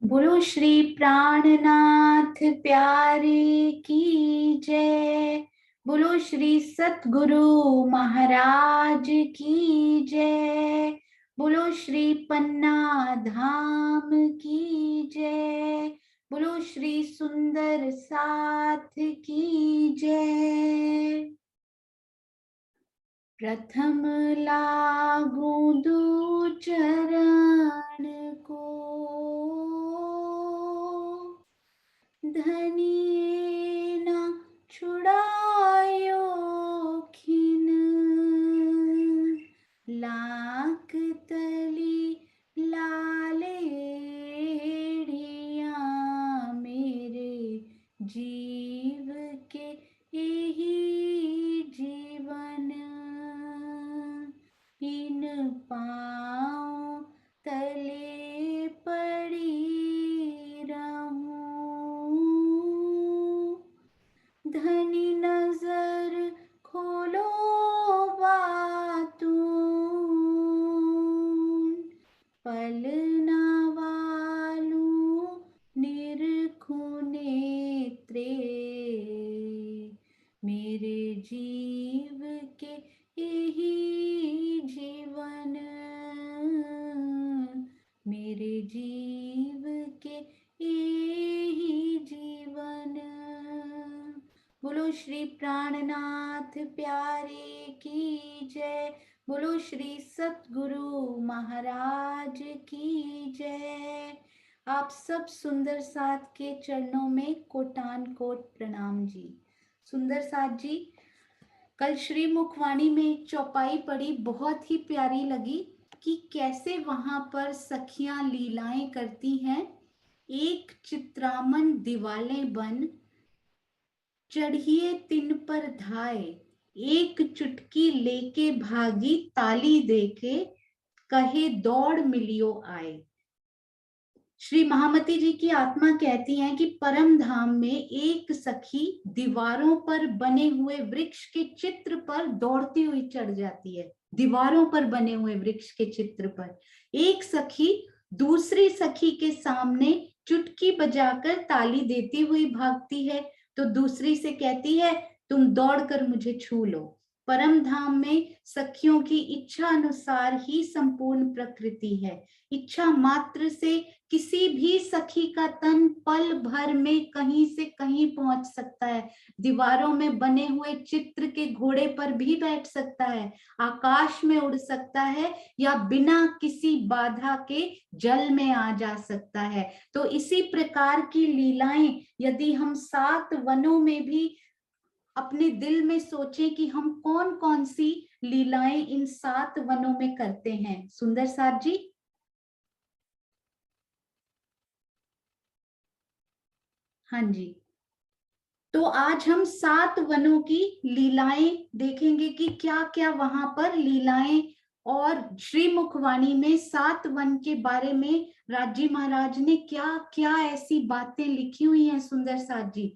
बोलो श्री प्राणनाथ प्यारे की जय। बोलो श्री सतगुरु महाराज की जय। बोलो श्री पन्ना धाम की जय। बोलो श्री सुंदर साथ की जय। प्रथम लागू दू चरण को, धनिये न छुड़ायो खिन। लाख तली लालेड़िया मेरे जीव के यही जीवन। इन पाँव तले पड़ी रहूं, धनी नजर खोलो बातूं। पलना वालू निरखूं नेत्रे, मेरे जीव के यही जीवन। मेरे जीव के यही जीवन। बोलो श्री प्राणनाथ प्यारे की जय। बोलो श्री सतगुरु महाराज की जय। आप सब सुंदर साथ के चरणों में कोटान कोट प्रणाम जी। सुंदर साथ जी, कल श्री मुखवाणी में एक चौपाई पढ़ी, बहुत ही प्यारी लगी कि कैसे वहां पर सखियां लीलाएं करती हैं। एक चित्रामन दिवाले बन, चढ़िए तिन पर धाए। एक चुटकी लेके भागी, ताली देके कहे दौड़ मिलियो आए। श्री महामती जी की आत्मा कहती हैं कि परम धाम में एक सखी दीवारों पर बने हुए वृक्ष के चित्र पर दौड़ती हुई चढ़ जाती है। दीवारों पर बने हुए वृक्ष के चित्र पर एक सखी दूसरी सखी के सामने चुटकी बजाकर ताली देती हुई भागती है, तो दूसरी से कहती है तुम दौड़कर मुझे छू लो। परम धाम में सखियों की इच्छा अनुसार ही संपूर्ण प्रकृति है। इच्छा मात्र से किसी भी सखी का तन पल भर में कहीं से कहीं पहुंच सकता है। दीवारों में बने हुए चित्र के घोड़े पर भी बैठ सकता है, आकाश में उड़ सकता है, या बिना किसी बाधा के जल में आ जा सकता है। तो इसी प्रकार की लीलाएं यदि हम 7 वनों में भी अपने दिल में सोचें कि हम कौन कौन सी लीलाएं इन 7 वनों में करते हैं। सुंदर साथ जी, हाँ जी। तो आज हम 7 वनों की लीलाएं देखेंगे कि क्या क्या वहां पर लीलाएं, और श्री मुखवाणी में 7 वन के बारे में राजी महाराज ने क्या क्या ऐसी बातें लिखी हुई हैं। सुंदर साथ जी,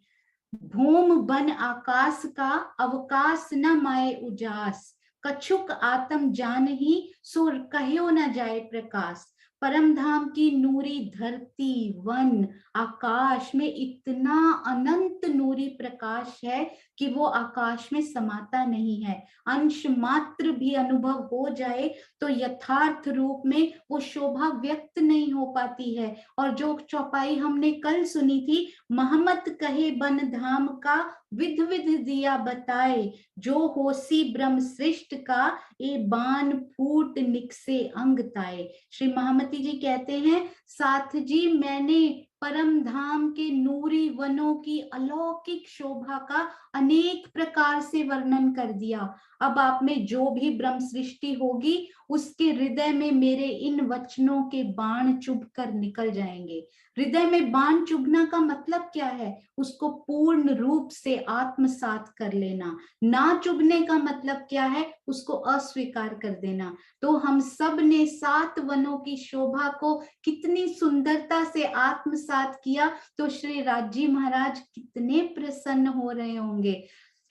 भूम बन आकाश का अवकाश न माए उजास, कछुक आत्म जान ही सुर कहो न जाए प्रकाश। परम धाम की नूरी धरती वन आकाश में इतना अनंत नूरी प्रकाश है कि वो आकाश में समाता नहीं है। अंश मात्र भी अनुभव हो जाए तो यथार्थ रूप में वो शोभा व्यक्त नहीं हो पाती है। और जो चौपाई हमने कल सुनी थी, महमत कहे बन धाम का विध विध दिया बताए, जो होसी ब्रह्म सृष्ट का ए बान फूट निकसे अंग ताए। श्री महामती जी कहते हैं, साथ जी मैंने परम धाम के नूरी वनों की अलौकिक शोभा का अनेक प्रकार से वर्णन कर दिया। अब आप में जो भी ब्रह्म सृष्टि होगी उसके हृदय में मेरे इन वचनों के बाण चुभ कर निकल जाएंगे। हृदय में बाण चुभना का मतलब क्या है? उसको पूर्ण रूप से आत्मसात कर लेना। ना चुभने का मतलब क्या है? उसको अस्वीकार कर देना। तो हम सब ने 7 वनों की शोभा को कितनी सुंदरता से आत्मसात किया, तो श्री राजी महाराज कितने प्रसन्न हो रहे होंगे।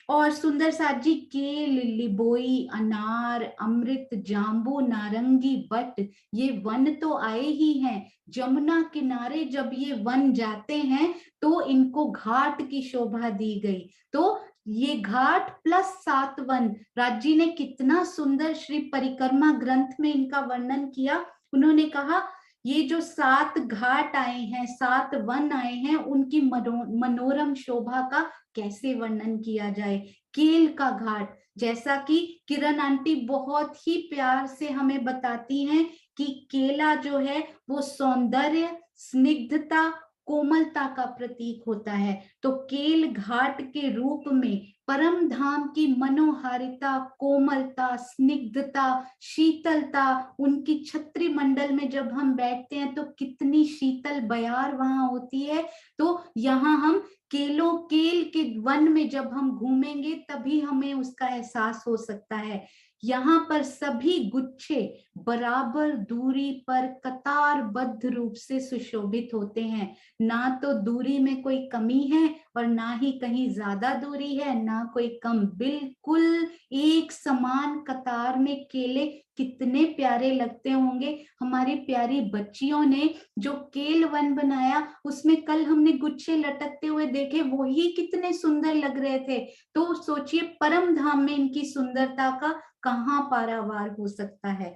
और सुंदर साथ जी, केल, लिबोई, अनार, अमृत, जाम्बू, नारंगी, बट, ये वन तो आए ही हैं। जमुना किनारे जब ये वन जाते हैं तो इनको घाट की शोभा दी गई। तो ये घाट प्लस 7 वन, राज जी ने कितना सुंदर श्री परिक्रमा ग्रंथ में इनका वर्णन किया। उन्होंने कहा ये जो 7 घाट आए हैं, 7 वन आए हैं, उनकी मनोरम शोभा का कैसे वर्णन किया जाए। केल का घाट, जैसा कि किरण आंटी बहुत ही प्यार से हमें बताती हैं कि केला जो है वो सौंदर्य, स्निग्धता, कोमलता का प्रतीक होता है। तो केल घाट के रूप में परम धाम की मनोहारिता, कोमलता, स्निग्धता, शीतलता, उनकी छत्री मंडल में जब हम बैठते हैं तो कितनी शीतल बयार वहां होती है। तो यहाँ हम केल के वन में जब हम घूमेंगे तभी हमें उसका एहसास हो सकता है। यहाँ पर सभी गुच्छे बराबर दूरी पर कतारबद्ध रूप से सुशोभित होते हैं। ना तो दूरी में कोई कमी है और ना ही कहीं ज्यादा दूरी है, ना कोई कम, बिल्कुल एक समान कतार में केले कितने प्यारे लगते होंगे। हमारी प्यारी बच्चियों ने जो केल वन बनाया उसमें कल हमने गुच्छे लटकते हुए देखे, वही कितने सुंदर लग रहे थे। तो सोचिए परम धाम में इनकी सुंदरता का कहाँ पारावार हो सकता है।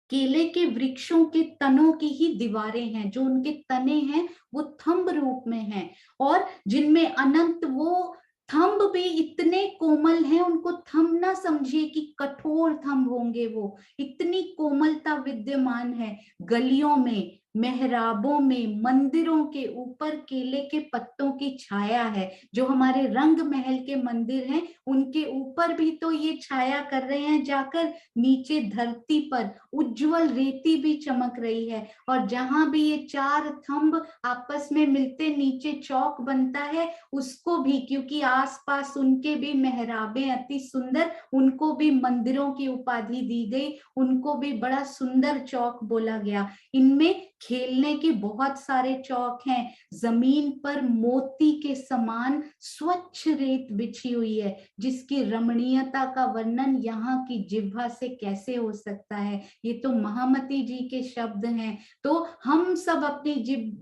केले के वृक्षों के तनों की ही दीवारें हैं, जो उनके तने हैं वो थंब रूप में हैं, और जिनमें अनंत वो थंब भी इतने कोमल हैं, उनको थंब ना समझिए कि कठोर थंब होंगे, वो इतनी कोमलता विद्यमान है। गलियों में, मेहराबों में, मंदिरों के ऊपर केले के पत्तों की छाया है। जो हमारे रंग महल के मंदिर हैं उनके ऊपर भी तो ये छाया कर रहे हैं जाकर। नीचे धरती पर उज्जवल रेती भी चमक रही है, और जहां भी ये 4 थंब आपस में मिलते नीचे चौक बनता है, उसको भी, क्योंकि आसपास उनके भी मेहराबें अति सुंदर, उनको भी मंदिरों की उपाधि दी गई, उनको भी बड़ा सुंदर चौक बोला गया। इनमें खेलने के बहुत सारे चौक हैं। जमीन पर मोती के समान स्वच्छ रेत बिछी हुई है, जिसकी रमणीयता का वर्णन यहाँ की जिह्वा से कैसे हो सकता है। ये तो महामती जी के शब्द हैं, तो हम सब अपनी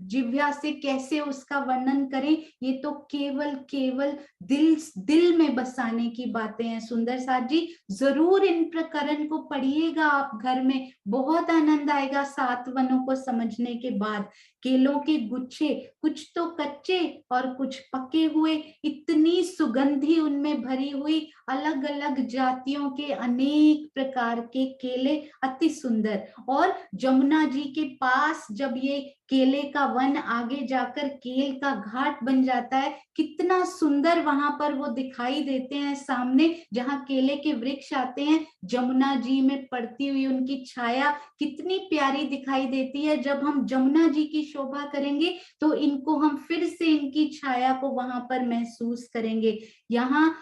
जिह्वा से कैसे उसका वर्णन करें। ये तो केवल केवल दिल में बसाने की बातें हैं। सुंदर साथ जी, जरूर इन प्रकरण को पढ़िएगा आप घर में, बहुत आनंद आएगा 7 वनों को समझने के बाद। केलों के गुच्छे कुछ तो कच्चे और कुछ पके हुए, इतनी सुगंधी उनमें भरी हुई, अलग अलग जातियों के अनेक प्रकार के केले, अति सुंदर। और जमुना जी के पास जब ये केले का वन आगे जाकर केल का घाट बन जाता है, कितना सुंदर वहां पर वो दिखाई देते हैं सामने, जहां केले के वृक्ष आते हैं, जमुना जी में पड़ती हुई उनकी छाया कितनी प्यारी दिखाई देती है। जब हम जमुना जी की शोभा करेंगे तो इनको हम फिर से इनकी छाया को वहां पर महसूस करेंगे। यहाँ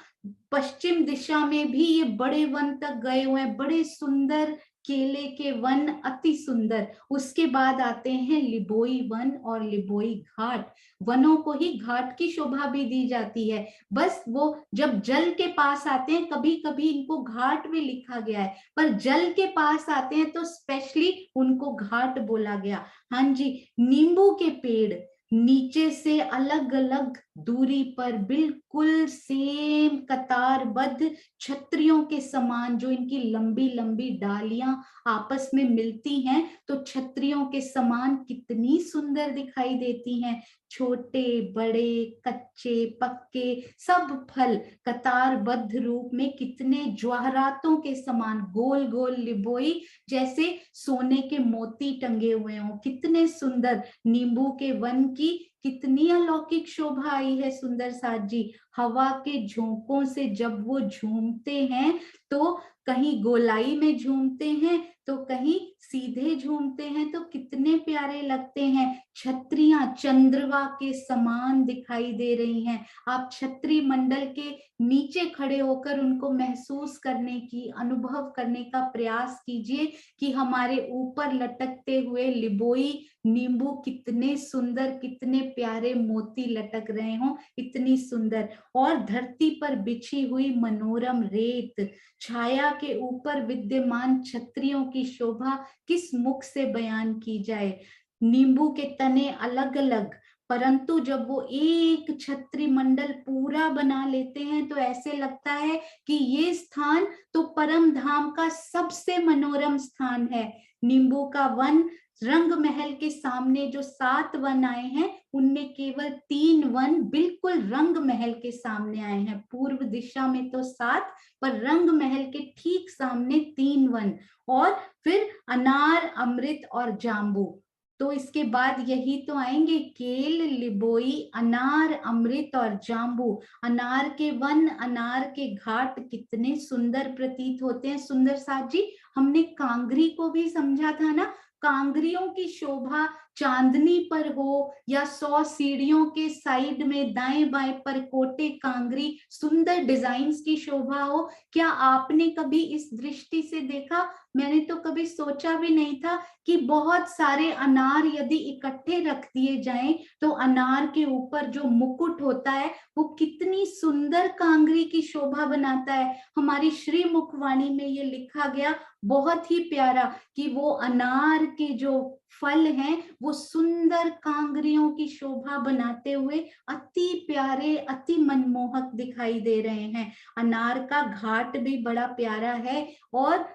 पश्चिम दिशा में भी ये बड़े वन तक गए हुए हैं, बड़े सुंदर केले के वन, अति सुंदर। उसके बाद आते हैं लिबोई वन और लिबोई घाट। वनों को ही घाट की शोभा भी दी जाती है, बस वो जब जल के पास आते हैं, कभी कभी इनको घाट में लिखा गया है, पर जल के पास आते हैं तो स्पेशली उनको घाट बोला गया। हाँ जी, नींबू के पेड़ नीचे से अलग अलग दूरी पर बिल्कुल सेम कतारबद्ध छतरियों के समान, जो इनकी लंबी लंबी डालियां आपस में मिलती हैं तो छतरियों के समान कितनी सुंदर दिखाई देती हैं। छोटे बड़े, कच्चे पक्के, सब फल कतारबद्ध रूप में कितने ज्वाहरातों के समान गोल गोल लिबोई जैसे सोने के मोती टंगे हुए हों, कितने सुंदर। नींबू के वन की कितनी अलौकिक शोभा आई है सुंदर साथ जी। हवा के झोंकों से जब वो झूमते हैं तो कहीं गोलाई में झूमते हैं तो कहीं सीधे झूमते हैं, तो कितने प्यारे लगते हैं। छतरियां चंद्रमा के समान दिखाई दे रही हैं। आप छतरी मंडल के नीचे खड़े होकर उनको महसूस करने की, अनुभव करने का प्रयास कीजिए कि हमारे ऊपर लटकते हुए लिबोई नींबू कितने सुंदर, कितने प्यारे मोती लटक रहे हों, इतनी सुंदर। और धरती पर बिछी हुई मनोरम रेत, छाया के ऊपर विद्यमान छत्रियों की शोभा किस मुख से बयान की जाए। नींबू के तने अलग अलग, परंतु जब वो एक छत्री मंडल पूरा बना लेते हैं तो ऐसे लगता है कि ये स्थान तो परम धाम का सबसे मनोरम स्थान है। नींबू का वन, रंग महल के सामने जो 7 वन आए हैं उनमें केवल 3 वन बिल्कुल रंग महल के सामने आए हैं। पूर्व दिशा में तो 7, पर रंग महल के ठीक सामने 3 वन। और फिर अनार, अमृत और जाम्बू। तो इसके बाद यही तो आएंगे, केल, लिबोई, अनार, अमृत और जाम्बू। अनार के वन, अनार के घाट कितने सुंदर प्रतीत होते हैं। सुंदर साथ जी, हमने कांगरी को भी समझा था ना, कांगरियों की शोभा चांदनी पर हो या 100 सीढ़ियों के साइड में दाएं बाएं पर कोटे कांगरी सुंदर डिजाइन्स की शोभा हो। क्या आपने कभी इस दृष्टि से देखा? मैंने तो कभी सोचा भी नहीं था कि बहुत सारे अनार यदि इकट्ठे रख दिए जाएं तो अनार के ऊपर जो मुकुट होता है वो कितनी सुंदर कांगरी की शोभा बनाता है। हमारी श्री मुखवाणी में ये लिखा गया, बहुत ही प्यारा, कि वो अनार के जो फल हैं वो सुंदर कांगरियों की शोभा बनाते हुए अति प्यारे, अति मनमोहक दिखाई दे रहे हैं। अनार का घाट भी बड़ा प्यारा है। और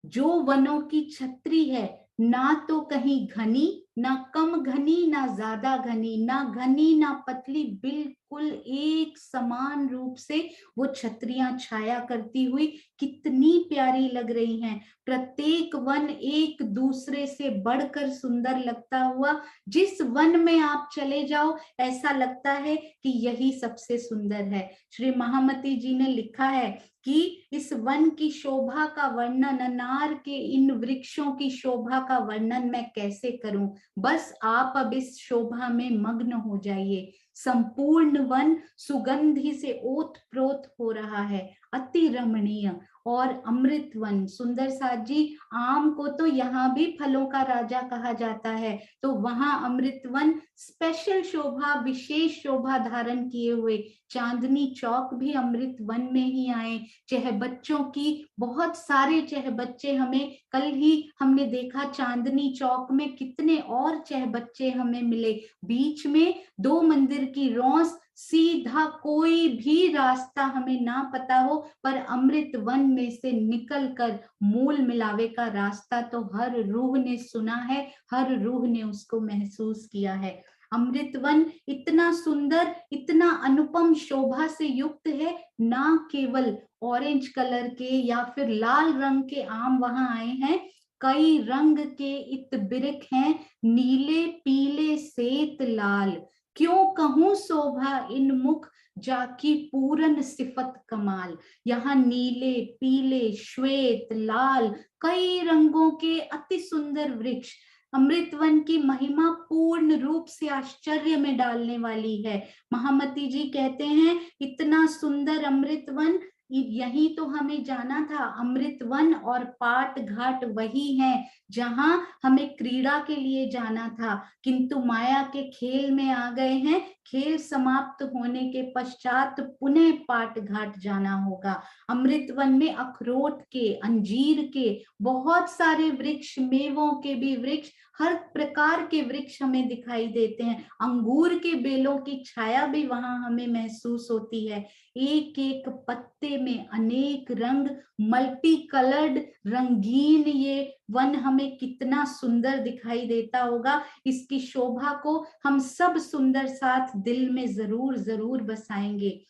जो वनों की छत्री है, ना तो कहीं घनी, ना कम घनी, ना ज्यादा घनी, ना घनी ना पतली, बिल्कुल एक समान रूप से वो छत्रियां छाया करती हुई कितनी प्यारी लग रही हैं। प्रत्येक वन एक दूसरे से बढ़कर सुंदर लगता हुआ, जिस वन में आप चले जाओ ऐसा लगता है कि यही सबसे सुंदर है। श्री महामती जी ने लिखा है कि इस वन की शोभा का वर्णन, अनार के इन वृक्षों की शोभा का वर्णन मैं कैसे करूं, बस आप अब इस शोभा में मग्न हो जाइए। संपूर्ण वन सुगंधि से ओत प्रोत हो रहा है, अति रमणीय। और अमृत वन, सुंदर साथ जी, आम को तो यहाँ भी फलों का राजा कहा जाता है, तो वहां अमृत वन स्पेशल शोभा, विशेष शोभा धारण किए हुए। चांदनी चौक भी अमृत वन में ही आए। चह बच्चों की बहुत सारे चह बच्चे, हमें कल ही हमने देखा चांदनी चौक में कितने और चह बच्चे हमें मिले। बीच में 2 मंदिर की रौस, सीधा कोई भी रास्ता हमें ना पता हो, पर अमृत वन में से निकलकर मूल मिलावे का रास्ता तो हर रूह ने सुना है, हर रूह ने उसको महसूस किया है। अमृत वन इतना सुंदर, इतना अनुपम शोभा से युक्त है, ना केवल ऑरेंज कलर के या फिर लाल रंग के आम वहां आए हैं, कई रंग के इतबिरक हैं, नीले, पीले, श्वेत, लाल। क्यों कहूं शोभा इन मुख जाकी पूरन सिफत कमाल। यहाँ नीले, पीले, श्वेत, लाल, कई रंगों के अति सुंदर वृक्ष। अमृतवन की महिमा पूर्ण रूप से आश्चर्य में डालने वाली है। महामती जी कहते हैं, इतना सुंदर अमृतवन, यही तो हमें जाना था। अमृत वन और पाट घाट वही है जहां हमें क्रीड़ा के लिए जाना था, किंतु माया के खेल में आ गए हैं। खेल समाप्त होने के पश्चात पुनः पाट घाट जाना होगा। अमृत वन में अखरोट के, अंजीर के बहुत सारे वृक्ष, मेवों के भी वृक्ष, हर प्रकार के वृक्ष हमें दिखाई देते हैं। अंगूर के बेलों की छाया भी वहां हमें महसूस होती है। एक एक पत्ते में अनेक रंग, मल्टी कलर्ड, रंगीन ये वन हमें कितना सुंदर दिखाई देता होगा। इसकी शोभा को हम सब सुंदर साथ दिल में जरूर जरूर बसाएंगे।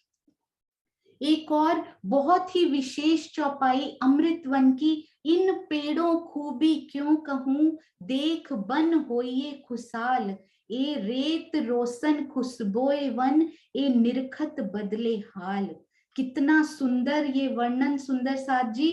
एक और बहुत ही विशेष चौपाई अमृत वन की, इन पेड़ों खूबी क्यों कहूं, देख बन होइए खुशाल, ए रेत रोशन खुशबोए वन, ए निरखत बदले हाल। कितना सुंदर ये वर्णन, सुंदर साथ जी।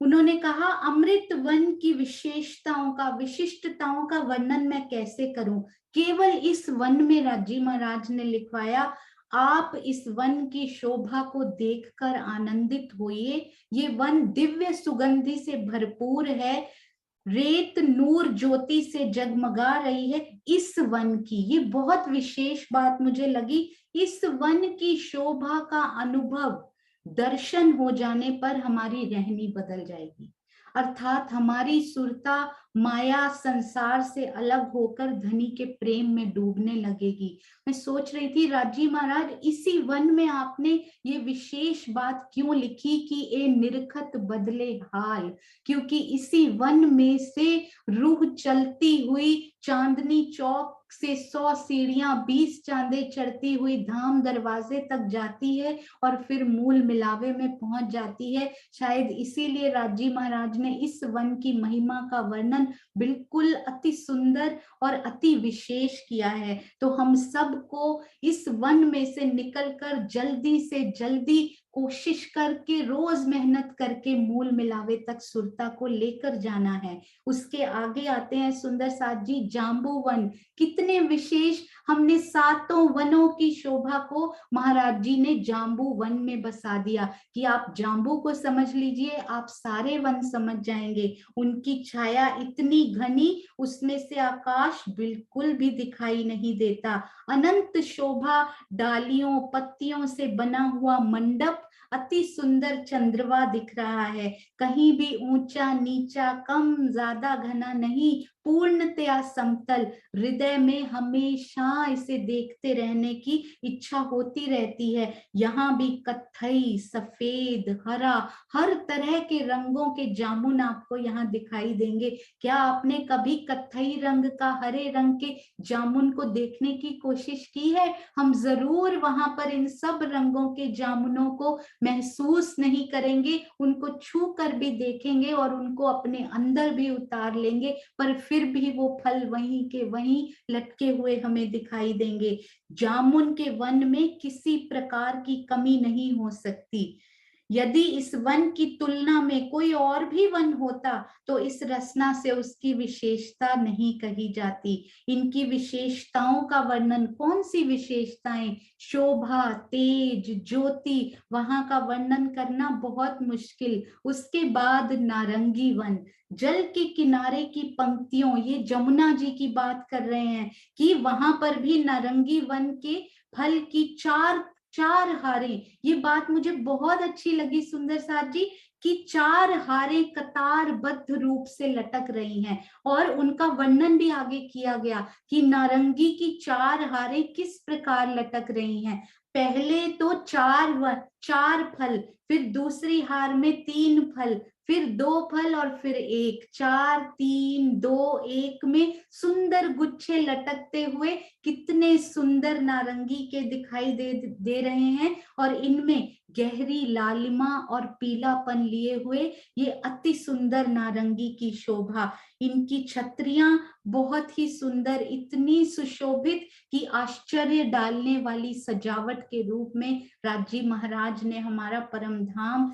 उन्होंने कहा, अमृत वन की विशेषताओं का, विशिष्टताओं का वर्णन मैं कैसे करूं। केवल इस वन में राजी महाराज ने लिखवाया, आप इस वन की शोभा को देखकर आनंदित होइए। ये वन दिव्य सुगंधि से भरपूर है। रेत नूर ज्योति से जगमगा रही है इस वन की। ये बहुत विशेष बात मुझे लगी। इस वन की शोभा का अनुभव दर्शन हो जाने पर हमारी रहनी बदल जाएगी, अर्थात हमारी सुरता माया संसार से अलग होकर धनी के प्रेम में डूबने लगेगी। मैं सोच रही थी राजी महाराज, इसी वन में आपने ये विशेष बात क्यों लिखी कि ए निरखत बदले हाल, क्योंकि इसी वन में से रूह चलती हुई चांदनी चौक से 100 सीढ़ियां 20 चांदे चढ़ती हुई धाम दरवाजे तक जाती है और फिर मूल मिलावे में पहुंच जाती है। शायद इसीलिए राजी महाराज ने इस वन की महिमा का वर्णन बिल्कुल अति सुंदर और अति विशेष किया है। तो हम सबको इस वन में से निकलकर जल्दी से जल्दी कोशिश करके रोज मेहनत करके मूल मिलावे तक सुरता को लेकर जाना है। उसके आगे आते हैं सुंदर साथ जी, जाम्बू वन। कितने विशेष, हमने सातों वनों की शोभा को महाराज जी ने जाम्बू वन में बसा दिया कि आप जाम्बू को समझ लीजिए, आप सारे वन समझ जाएंगे। उनकी छाया इतनी घनी, उसमें से आकाश बिल्कुल भी दिखाई नहीं देता। अनंत शोभा, डालियों पत्तियों से बना हुआ मंडप, अति सुंदर चंद्रमा दिख रहा है। कहीं भी ऊंचा नीचा, कम ज्यादा घना नहीं, पूर्णतया समतल। हृदय में हमेशा इसे देखते रहने की इच्छा होती रहती है। यहाँ भी कत्थई, सफेद, हरा, हर तरह के रंगों के जामुन आपको यहाँ दिखाई देंगे। क्या आपने कभी कत्थई रंग का, हरे रंग के जामुन को देखने की कोशिश की है? हम जरूर वहां पर इन सब रंगों के जामुनों को महसूस नहीं करेंगे, उनको छू कर भी देखेंगे और उनको अपने अंदर भी उतार लेंगे, पर फिर भी वो फल वहीं के वहीं लटके हुए हमें दिखाई देंगे। जामुन के वन में किसी प्रकार की कमी नहीं हो सकती। यदि इस वन की तुलना में कोई और भी वन होता तो इस रचना से उसकी विशेषता नहीं कही जाती। इनकी विशेषताओं का वर्णन, कौन सी विशेषताएं, शोभा, तेज, ज्योति, वहां का वर्णन करना बहुत मुश्किल। उसके बाद नारंगी वन, जल के किनारे की पंक्तियों, ये जमुना जी की बात कर रहे हैं कि वहां पर भी नारंगी वन के फल की चार हारें। ये बात मुझे बहुत अच्छी लगी सुंदर साथ जी कि 4 हारें कतारबद्ध रूप से लटक रही हैं और उनका वर्णन भी आगे किया गया कि नारंगी की 4 हारें किस प्रकार लटक रही हैं। पहले तो 4 फल, फिर दूसरी हार में 3 फल, फिर 2 फल और फिर 1, 4 3 2 1 में सुंदर गुच्छे लटकते हुए कितने सुंदर नारंगी के दिखाई दे रहे हैं और इनमें गहरी लालिमा और पीलापन लिए हुए ये अति सुंदर नारंगी की शोभा। इनकी छतरियां बहुत ही सुंदर, इतनी सुशोभित कि आश्चर्य डालने वाली सजावट के रूप में राजी महाराज ने हमारा परम धाम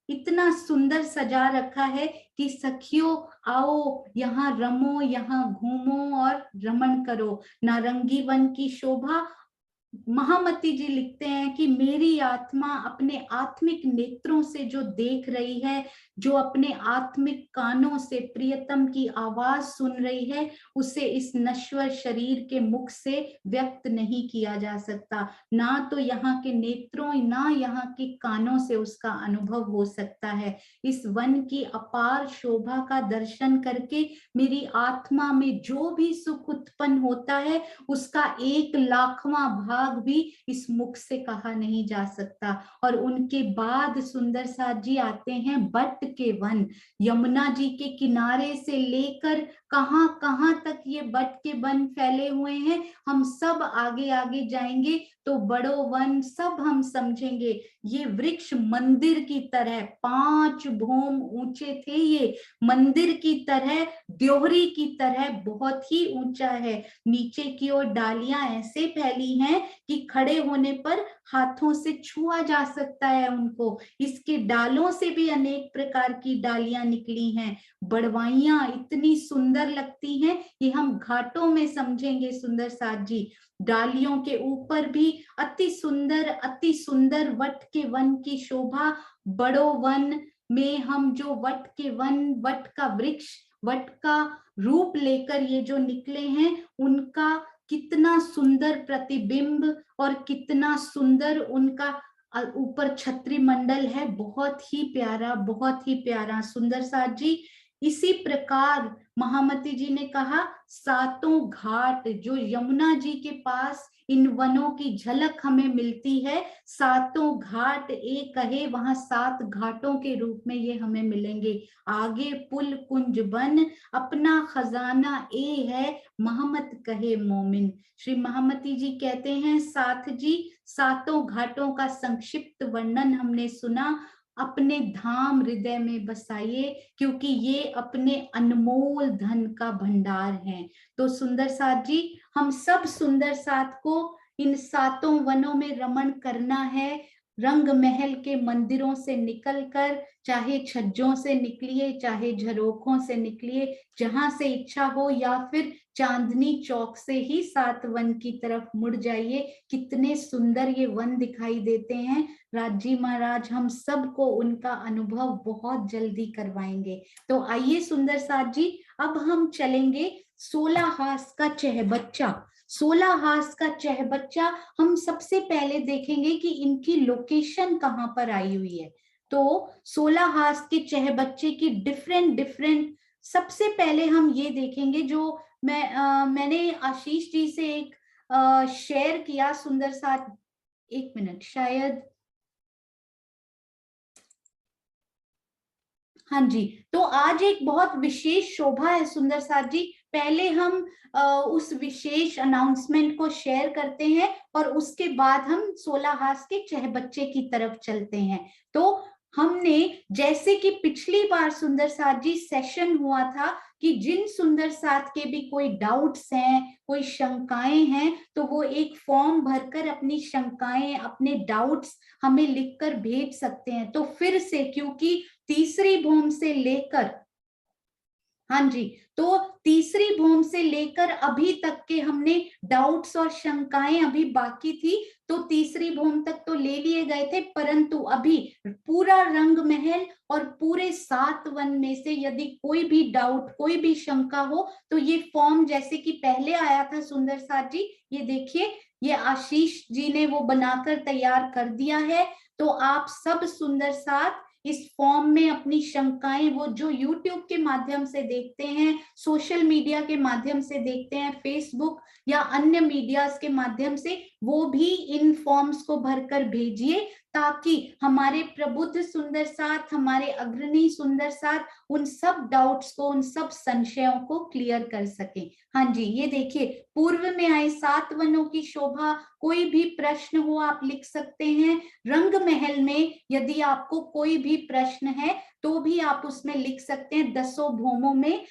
इतना सुंदर सजा रखा है कि सखियों आओ यहाँ रमो, यहाँ घूमो और रमण करो। नारंगी वन की शोभा, महामती जी लिखते हैं कि मेरी आत्मा अपने आत्मिक नेत्रों से जो देख रही है, जो अपने आत्मिक कानों से प्रियतम की आवाज सुन रही है, उसे इस नश्वर शरीर के मुख से व्यक्त नहीं किया जा सकता। ना तो यहाँ के नेत्रों, ना यहाँ के कानों से उसका अनुभव हो सकता है। इस वन की अपार शोभा का दर्शन करके मेरी आत्मा में जो भी सुख उत्पन्न होता है उसका 1,00,000वां भाग भी इस मुख से कहा नहीं जा सकता। और उनके बाद सुंदर साथ जी आते हैं बट के वन। यमुना जी के किनारे से लेकर कहां कहां तक ये बट के वन फैले हुए हैं, हम सब आगे आगे जाएंगे तो बड़ो वन सब हम समझेंगे। ये वृक्ष मंदिर की तरह 5 भौम ऊंचे थे, ये मंदिर की तरह, द्योहरी की तरह बहुत ही ऊंचा है। नीचे की ओर डालियां ऐसे फैली हैं कि खड़े होने पर हाथों से छुआ जा सकता है उनको। इसके डालों से भी अनेक प्रकार की डालियां निकली हैं। बड़वाइयां इतनी सुंदर लगती हैं, ये हम घाटों में समझेंगे सुंदर साथ जी। डालियों के ऊपर भी अति सुंदर वट के वन की शोभा। बड़ो वन, में हम जो वट के वन, वट का वृक्ष, वट का रूप लेकर ये जो निकले हैं, उनका कितना सुंदर प्रतिबिंब और कितना सुंदर उनका ऊपर छत्री मंडल है। बहुत ही प्यारा, बहुत ही प्यारा। सुंदर साथ जी, इसी प्रकार महामती जी ने कहा सातों घाट जो यमुना जी के पास इन वनों की झलक हमें मिलती है, सातों घाट एक कहे वहां 7 घाटों के रूप में ये हमें मिलेंगे। आगे पुल कुंज बन अपना खजाना ए है, महमत कहे मोमिन। श्री महामती जी कहते हैं साथ जी, सातों घाटों का संक्षिप्त वर्णन हमने सुना, अपने धाम हृदय में बसाइए क्योंकि ये अपने अनमोल धन का भंडार है। तो सुंदर साथ जी, हम सब सुंदर साथ को इन सातों वनों में रमण करना है। रंग महल के मंदिरों से निकलकर, चाहे छज्जों से निकलिए, चाहे झरोखों से निकलिए, जहां से इच्छा हो, या फिर चांदनी चौक से ही 7 वन की तरफ मुड़ जाइए। कितने सुंदर ये वन दिखाई देते हैं। राजी महाराज हम सबको उनका अनुभव बहुत जल्दी करवाएंगे। तो आइए सुंदर साथ जी, अब हम चलेंगे 16 हास का चहबच्चा। 16 हास का चहबच्चा हम सबसे पहले देखेंगे कि इनकी लोकेशन कहाँ पर आई हुई है। तो 16 हास के चहबच्चे की डिफरेंट सबसे पहले हम ये देखेंगे, जो मैंने आशीष जी से एक शेयर किया सुंदर साथ, एक मिनट शायद, हाँ जी। तो आज एक बहुत विशेष शोभा है सुंदर साथ जी। पहले हम उस विशेष अनाउंसमेंट को शेयर करते हैं और उसके बाद हम 16 हास के चहबच्चे की तरफ चलते हैं। तो हमने, जैसे कि पिछली बार सुंदर साथ जी सेशन हुआ था कि जिन सुंदर साथ के भी कोई डाउट्स हैं, कोई शंकाएं हैं, तो वो एक फॉर्म भरकर अपनी शंकाएं, अपने डाउट्स हमें लिखकर भेज सकते हैं। तो फिर से, क्योंकि तीसरी भूम से लेकर, हाँ जी, तो तीसरी भूम से लेकर अभी तक के हमने डाउट्स और शंकाएं अभी बाकी थी, तो तीसरी भूम तक तो ले लिए गए थे, परंतु अभी पूरा रंग महल और पूरे 7 वन में से यदि कोई भी डाउट, कोई भी शंका हो, तो ये फॉर्म जैसे कि पहले आया था सुंदर साथ जी, ये देखिए, ये आशीष जी ने वो बनाकर तैयार कर दिया है। तो आप सब सुंदर साथ इस फॉर्म में अपनी शंकाएं, वो जो YouTube के माध्यम से देखते हैं, सोशल मीडिया के माध्यम से देखते हैं, फेसबुक या अन्य मीडियाज के माध्यम से, वो भी इन फॉर्म्स को भरकर भेजिए, ताकि हमारे प्रबुद्ध सुंदर साथ, हमारे अग्रणी सुंदर साथ उन सब डाउट्स को, उन सब संशयों को क्लियर कर सके। हाँ जी, ये देखिए, पूर्व में आए 7 वनों की शोभा, कोई भी प्रश्न हो आप लिख सकते हैं। रंग महल में यदि आपको कोई भी प्रश्न है तो भी आप उसमें लिख सकते हैं, 10 भूमों में।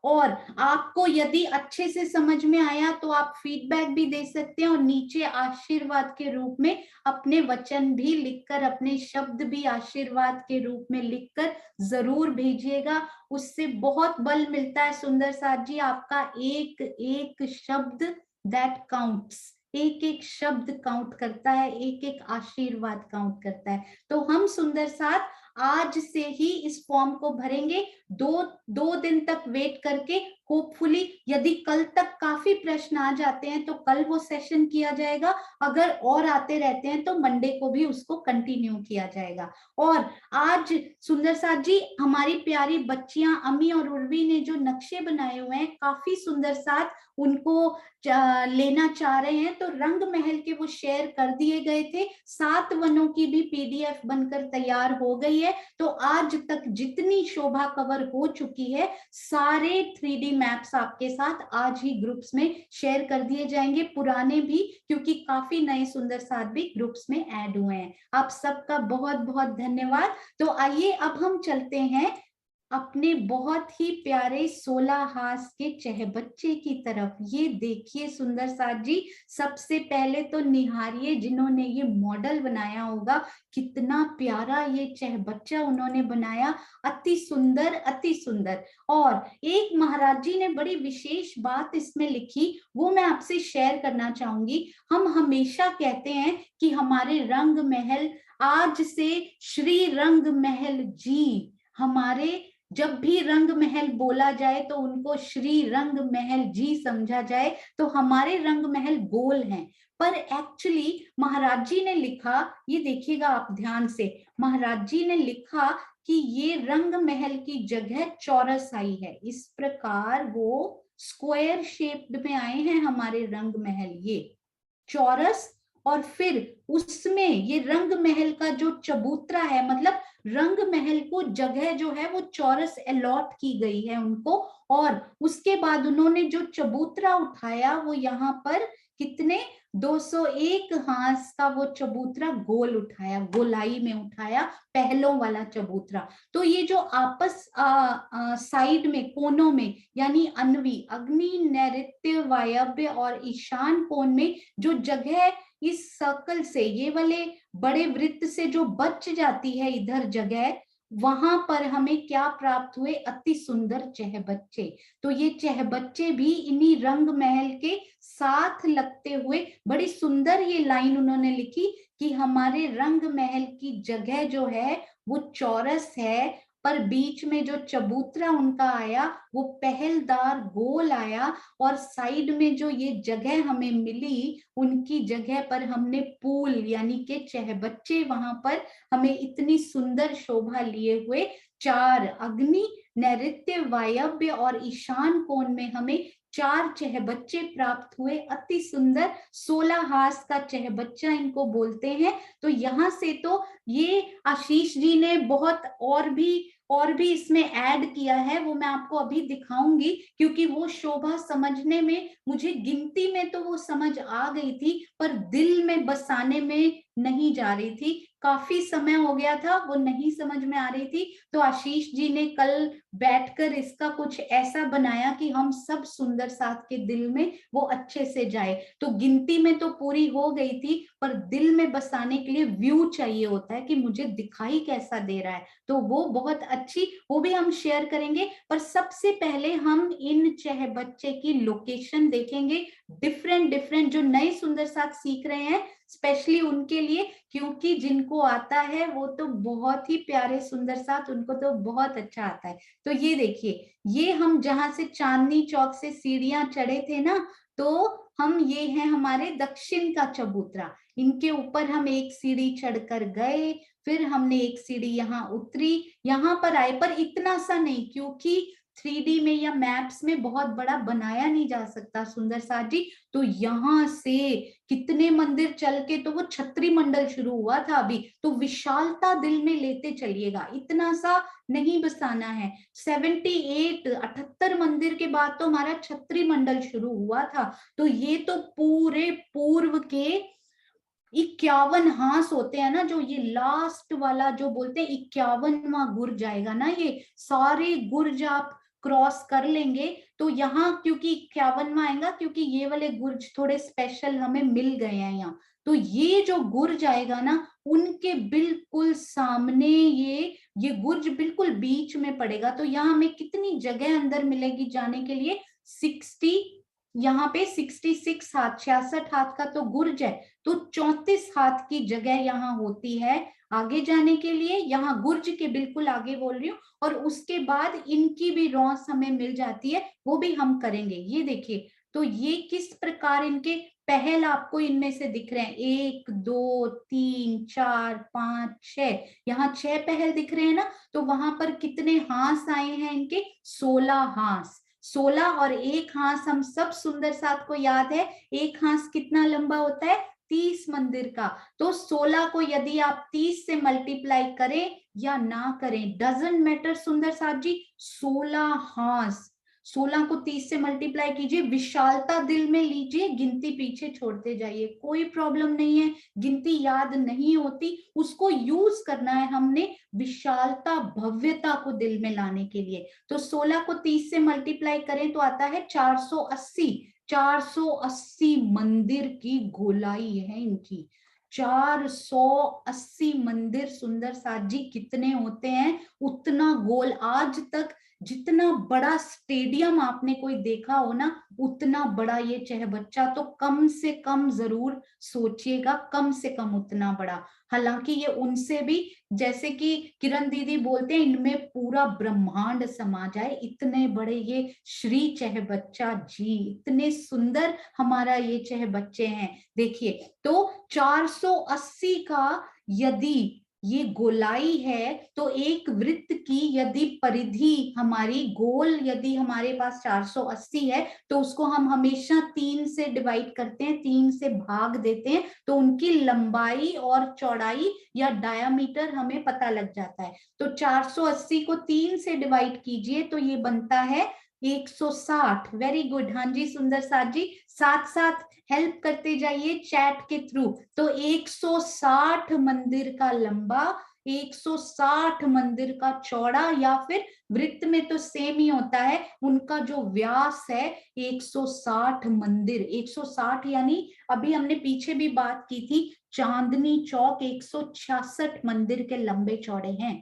और आपको यदि अच्छे से समझ में आया तो आप फीडबैक भी दे सकते हैं, और नीचे आशीर्वाद के रूप में अपने वचन भी लिखकर, अपने शब्द भी आशीर्वाद के रूप में लिखकर जरूर भेजिएगा। उससे बहुत बल मिलता है सुंदर साथ जी, आपका एक एक शब्द दैट काउंट्स, एक एक शब्द काउंट करता है, एक एक आशीर्वाद काउंट करता है। तो हम सुंदर साथ आज से ही इस फॉर्म को भरेंगे, दो दिन तक वेट करके, होपफुली यदि कल तक काफी प्रश्न आ जाते हैं तो कल वो सेशन किया जाएगा, अगर और आते रहते हैं तो मंडे को भी उसको कंटिन्यू किया जाएगा। और आज सुंदर साथ जी, हमारी प्यारी बच्चियां अमी और उर्वी ने जो नक्शे बनाए हुए हैं, काफी सुंदर साथ, उनको लेना चाह रहे हैं, तो रंग महल के वो शेयर कर दिए गए थे। 7 वनों की भी PDF बनकर तैयार हो गई है। तो आज तक जितनी शोभा कवर हो चुकी है, सारे 3D मैप्स आपके साथ आज ही ग्रुप्स में शेयर कर दिए जाएंगे, पुराने भी, क्योंकि काफी नए सुंदर साथ भी ग्रुप्स में ऐड हुए हैं। आप सबका बहुत बहुत धन्यवाद। तो आइए अब हम चलते हैं अपने बहुत ही प्यारे 16 हास के चहबच्चे की तरफ। ये देखिए सुंदर साथ जी, सबसे पहले तो निहारिए जिन्होंने ये मॉडल बनाया होगा, कितना प्यारा ये चहबच्चा उन्होंने बनाया, अति सुंदर, अति सुंदर। और एक महाराज जी ने बड़ी विशेष बात इसमें लिखी, वो मैं आपसे शेयर करना चाहूंगी। हम हमेशा कहते हैं कि हमारे रंग महल आज से श्री रंग महल जी, हमारे जब भी रंग महल बोला जाए तो उनको श्री रंग महल जी समझा जाए, तो हमारे रंग महल गोल हैं। पर एक्चुअली महाराज जी ने लिखा, ये देखिएगा आप ध्यान से, महाराज जी ने लिखा कि ये रंग महल की जगह चौरस आई है। इस प्रकार वो स्क्वायर शेप्ड में आए हैं हमारे रंग महल, ये चौरस। और फिर उसमें ये रंग महल का जो चबूतरा है, मतलब रंग महल को जगह जो है वो चौरस अलॉट की गई है उनको। और उसके बाद उन्होंने जो चबूतरा उठाया वो यहाँ पर कितने 201 हाथ का वो चबूतरा गोल उठाया, गोलाई में उठाया, पहलों वाला चबूतरा। तो ये जो आपस साइड में कोनों में, यानी अन्वी, अग्नि, नैऋत्य, वायव्य और ईशान कोण में जो जगह इस सर्कल से, ये वाले बड़े वृत्त से जो बच जाती है इधर जगह, वहां पर हमें क्या प्राप्त हुए? अति सुंदर चहबच्चे। तो ये चहबच्चे भी इन्हीं रंग महल के साथ लगते हुए, बड़ी सुंदर ये लाइन उन्होंने लिखी कि हमारे रंग महल की जगह जो है वो चौरस है, पर बीच में जो चबूतरा उनका आया वो पहलदार गोल आया, और साइड में जो ये जगह हमें मिली उनकी जगह पर हमने पूल यानी के चहबच्चे वहां पर हमें इतनी सुंदर शोभा लिए हुए, चार अग्नि, नैऋत्य, वायव्य और ईशान कोण में हमें चार चहबच्चे प्राप्त हुए। अति सुंदर 16 हाथ का चहबच्चा इनको बोलते हैं। तो यहाँ से तो ये आशीष जी ने बहुत और भी इसमें ऐड किया है, वो मैं आपको अभी दिखाऊंगी, क्योंकि वो शोभा समझने में मुझे गिनती में तो वो समझ आ गई थी, पर दिल में बसाने में नहीं जा रही थी। काफी समय हो गया था, वो नहीं समझ में आ रही थी। तो आशीष जी ने कल बैठकर इसका कुछ ऐसा बनाया कि हम सब सुंदर साथ के दिल में वो अच्छे से जाए। तो गिनती में तो पूरी हो गई थी, पर दिल में बसाने के लिए व्यू चाहिए होता है कि मुझे दिखाई कैसा दे रहा है। तो वो बहुत अच्छी, वो भी हम शेयर करेंगे। पर सबसे पहले हम इन चहबच्चे की लोकेशन देखेंगे, डिफरेंट डिफरेंट, जो नए सुंदर साथ सीख रहे हैं स्पेशली उनके लिए, क्योंकि जिनको आता है वो तो बहुत ही प्यारे सुंदर साथ, उनको तो बहुत अच्छा आता है। तो ये देखिए, ये हम जहां से चांदनी चौक से सीढ़ियां चढ़े थे ना, तो हम ये हैं हमारे दक्षिण का चबूतरा। इनके ऊपर हम एक सीढ़ी चढ़कर गए, फिर हमने एक सीढ़ी यहाँ उतरी, यहाँ पर आए, पर इतना सा नहीं, क्योंकि 3D में या मैप्स में बहुत बड़ा बनाया नहीं जा सकता सुंदर साथ जी। तो यहाँ से कितने मंदिर चल के तो वो छत्री मंडल शुरू हुआ था अभी। तो विशालता दिल में लेते चलिएगा, इतना सा नहीं बसाना है। 78 मंदिर के बाद तो हमारा छत्री मंडल शुरू हुआ था। तो ये तो पूरे पूर्व के 51 हास होते हैं ना, जो ये लास्ट वाला जो बोलते हैं 51वां गुर्ज आएगा ना, ये सारे गुर्ज आप क्रॉस कर लेंगे। तो यहाँ क्योंकि 51वां आएगा, क्योंकि ये वाले गुर्ज थोड़े स्पेशल हमें मिल गए हैं यहाँ। तो ये जो गुर्ज आएगा ना, उनके बिल्कुल सामने ये गुर्ज बिल्कुल बीच में पड़ेगा। तो यहाँ हमें कितनी जगह अंदर मिलेगी जाने के लिए? 60, यहाँ पे 66 हाथ, 66 हाथ का तो गुर्ज है, तो 34 हाथ की जगह यहाँ होती है आगे जाने के लिए। यहाँ गुर्ज के बिल्कुल आगे बोल रही हूँ। और उसके बाद इनकी भी रौस हमें मिल जाती है, वो भी हम करेंगे। ये देखिए, तो ये किस प्रकार इनके पहल आपको इनमें से दिख रहे हैं, 1 2 3 4 5 6, यहाँ 6 पहल दिख रहे हैं ना। तो वहां पर कितने हाथ आए हैं इनके? 16 हाथ। 16 और एक हाथ हम सब सुंदर साथ को याद है, एक हाथ कितना लंबा होता है? 30 मंदिर का। तो 16 को यदि आप 30 से मल्टीप्लाई करें या ना करें, डजंट मैटर सुंदर साथ जी, 16 हाथ। 16 को 30 से मल्टीप्लाई कीजिए, विशालता दिल में लीजिए, गिनती पीछे छोड़ते जाइए, कोई प्रॉब्लम नहीं है। गिनती याद नहीं होती, उसको यूज करना है हमने विशालता, भव्यता को दिल में लाने के लिए। तो 16 को 30 से मल्टीप्लाई करें तो आता है 480। 480 मंदिर की गोलाई है इनकी, 480 मंदिर सुंदर साथ जी। कितने होते हैं? उतना गोल। आज तक जितना बड़ा स्टेडियम आपने कोई देखा हो ना, उतना बड़ा ये चहबच्चा तो कम से कम जरूर सोचिएगा, कम से कम उतना बड़ा। हालांकि ये उनसे भी, जैसे कि किरण दीदी बोलते हैं, इनमें पूरा ब्रह्मांड समा जाए, इतने बड़े ये श्री चहबच्चा जी, इतने सुंदर हमारा ये चहबच्चे हैं। देखिए, तो 480 का यदि ये गोलाई है, तो एक वृत्त की यदि परिधि हमारी गोल, यदि हमारे पास 480 है, तो उसको हम हमेशा 3 से डिवाइड करते हैं, 3 से भाग देते हैं, तो उनकी लंबाई और चौड़ाई या डायामीटर हमें पता लग जाता है। तो 480 को 3 से डिवाइड कीजिए तो ये बनता है 160। वेरी गुड, हाँ जी सुंदर साथ जी, साथ साथ हेल्प करते जाइए चैट के थ्रू। तो 160 मंदिर का लंबा, 160 मंदिर का चौड़ा, या फिर वृत्त में तो सेम ही होता है, उनका जो व्यास है 160 मंदिर। 160 यानी अभी हमने पीछे भी बात की थी, चांदनी चौक 166 मंदिर के लंबे चौड़े हैं।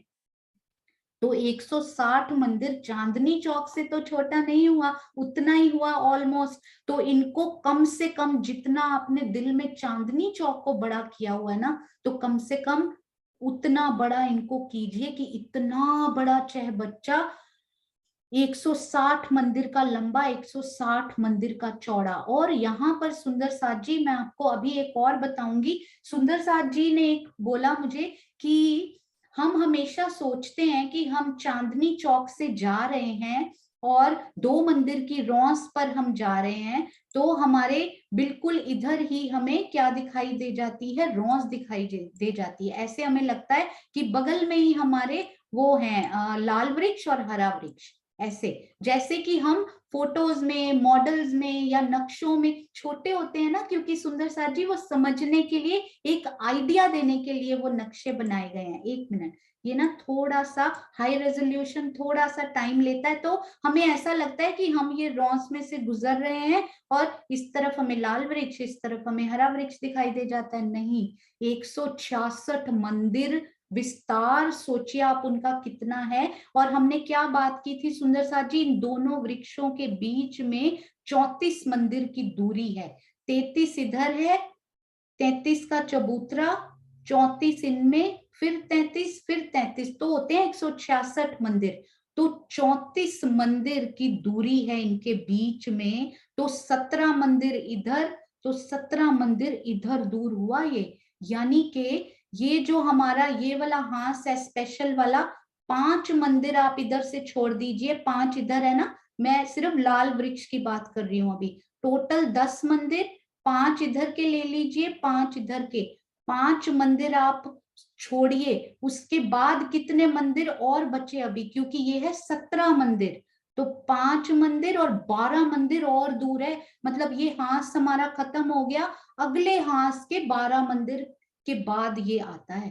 तो 160 मंदिर चांदनी चौक से तो छोटा नहीं हुआ, उतना ही हुआ ऑलमोस्ट। तो इनको कम से कम, जितना आपने दिल में चांदनी चौक को बड़ा किया हुआ है ना, तो कम से कम उतना बड़ा इनको कीजिए कि इतना बड़ा चहबच्चा, 160 मंदिर का लंबा, 160 मंदिर का चौड़ा। और यहाँ पर सुंदर साथ जी, मैं आपको अभी एक और बताऊंगी। सुंदर साथ जी ने एक बोला मुझे कि हम हमेशा सोचते हैं कि हम चांदनी चौक से जा रहे हैं और 2 मंदिर की रौस पर हम जा रहे हैं, तो हमारे बिल्कुल इधर ही हमें क्या दिखाई दे जाती है, रौस दिखाई दे जाती है। ऐसे हमें लगता है कि बगल में ही हमारे वो हैं लाल वृक्ष और हरा वृक्ष। ऐसे जैसे कि हम फोटोज में, मॉडल्स में या नक्शों में छोटे होते हैं ना, क्योंकि सुंदर साथ जी वो समझने के लिए, एक आइडिया देने के लिए वो नक्शे बनाए गए हैं। एक मिनट, ये ना थोड़ा सा हाई रेजोल्यूशन, थोड़ा सा टाइम लेता है, तो हमें ऐसा लगता है कि हम ये रॉस में से गुजर रहे हैं और इस तरफ हमें लाल वृक्ष, इस तरफ हमें हरा वृक्ष दिखाई दे जाता है। नहीं, 166 मंदिर विस्तार सोचिए आप उनका कितना है। और हमने क्या बात की थी सुंदर साथ जी, इन दोनों वृक्षों के बीच में 34 मंदिर की दूरी है। 33 इधर है, 33 का चबूतरा, 34 इनमें, फिर 33, फिर 33, तो होते हैं 166 मंदिर। तो 34 मंदिर की दूरी है इनके बीच में, तो 17 मंदिर इधर, तो 17 मंदिर इधर दूर हुआ ये। यानी कि ये जो हमारा ये वाला हांस है स्पेशल वाला, 5 मंदिर आप इधर से छोड़ दीजिए, 5 इधर है ना, मैं सिर्फ लाल वृक्ष की बात कर रही हूं अभी। टोटल 10 मंदिर, 5 इधर के ले लीजिए, 5 इधर के, 5 मंदिर आप छोड़िए, उसके बाद कितने मंदिर और बचे अभी, क्योंकि ये है 17 मंदिर। तो 5 मंदिर और 12 मंदिर और दूर है, मतलब ये हांस हमारा खत्म हो गया, अगले हांस के 12 मंदिर के बाद ये आता है।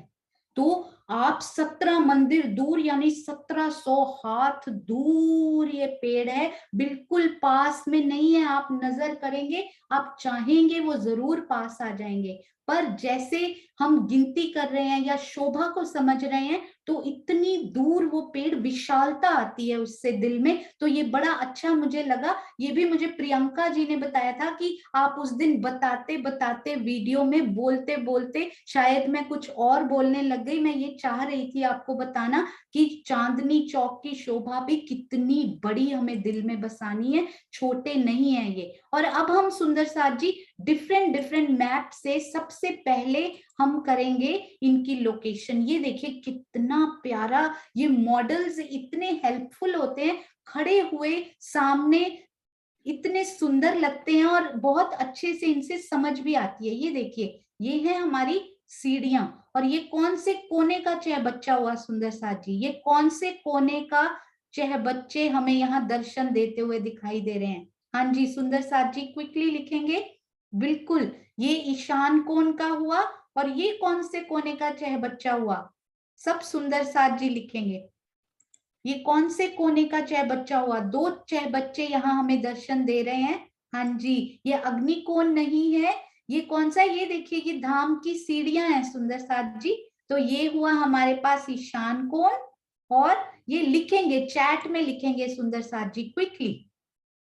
तो आप 17 मंदिर दूर, यानी 1700 हाथ दूर ये पेड़ है, बिल्कुल पास में नहीं है। आप नजर करेंगे, आप चाहेंगे वो जरूर पास आ जाएंगे, पर जैसे हम गिनती कर रहे हैं या शोभा को समझ रहे हैं, तो इतनी दूर वो पेड़, विशालता आती है उससे दिल में। तो ये बड़ा अच्छा मुझे लगा। ये भी मुझे प्रियंका जी ने बताया था कि आप उस दिन बताते बताते वीडियो में बोलते बोलते शायद मैं कुछ और बोलने लग गई। मैं ये चाह रही थी आपको बताना कि चांदनी चौक की शोभा भी कितनी बड़ी हमें दिल में बसानी है, छोटे नहीं है ये। और अब हम सुंदर साथ जी डिफरेंट डिफरेंट मैप से सबसे पहले हम करेंगे इनकी लोकेशन। ये देखिए कितना प्यारा, ये मॉडल्स इतने हेल्पफुल होते हैं, खड़े हुए सामने इतने सुंदर लगते हैं और बहुत अच्छे से इनसे समझ भी आती है। ये देखिए, ये है हमारी सीढ़ियां, और ये कौन से कोने का चहबच्चा हुआ सुंदर साथ जी, ये कौन से कोने का चहबच्चे हमें यहाँ दर्शन देते हुए दिखाई दे रहे हैं। हाँ जी सुंदर साथ जी, क्विकली लिखेंगे। बिल्कुल, ये ईशान कोण का हुआ, और ये कौन से कोने का चहबच्चा हुआ, सब सुंदर साथ जी लिखेंगे। ये कौन से कोने का चहबच्चा हुआ, 2 चहबच्चे यहाँ हमें दर्शन दे रहे हैं। हाँ जी, ये अग्निकोण नहीं है, ये कौन सा, ये देखिए ये धाम की सीढ़ियां हैं सुंदर साथ जी। तो ये हुआ हमारे पास ईशान कोण, और ये लिखेंगे चैट में, लिखेंगे सुंदर साथ जी क्विकली।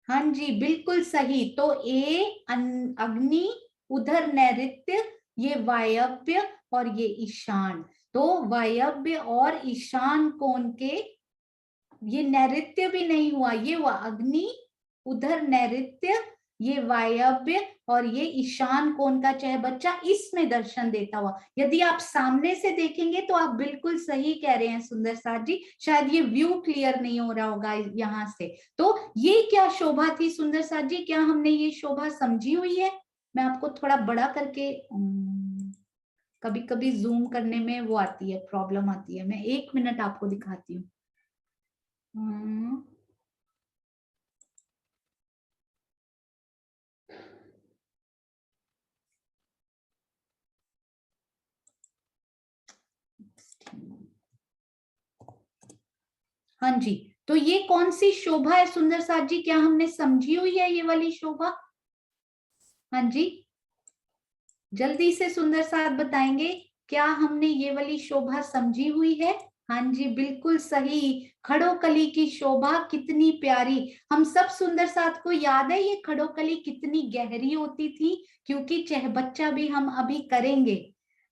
हाँ जी, बिल्कुल सही। तो ए अग्नि, उधर नैऋत्य, ये वायव्य और ये ईशान। तो वायव्य और ईशान कोण के, ये नैऋत्य भी नहीं हुआ, ये हुआ अग्नि, उधर नैऋत्य, ये वायव्य और ये ईशान कोण का चाहे बच्चा इसमें दर्शन देता हुआ। यदि आप सामने से देखेंगे तो आप बिल्कुल सही कह रहे हैं सुंदर साथ जी, शायद ये व्यू क्लियर नहीं हो रहा होगा यहाँ से। तो ये क्या शोभा थी सुंदर साथ जी, क्या हमने ये शोभा समझी हुई है? मैं आपको थोड़ा बड़ा करके, कभी कभी जूम करने में वो आती है, प्रॉब्लम आती है। मैं 1 मिनट आपको दिखाती हूँ। हाँ जी, तो ये कौन सी शोभा है सुंदर साथ जी, क्या हमने समझी हुई है ये वाली शोभा? हाँ जी, जल्दी से सुंदर साथ बताएंगे, क्या हमने ये वाली शोभा समझी हुई है? हाँ जी, बिल्कुल सही। खड़ोकली की शोभा कितनी प्यारी। हम सब सुंदर साथ को याद है ये खड़ोकली कितनी गहरी होती थी, क्योंकि चहबच्चा भी हम अभी करेंगे।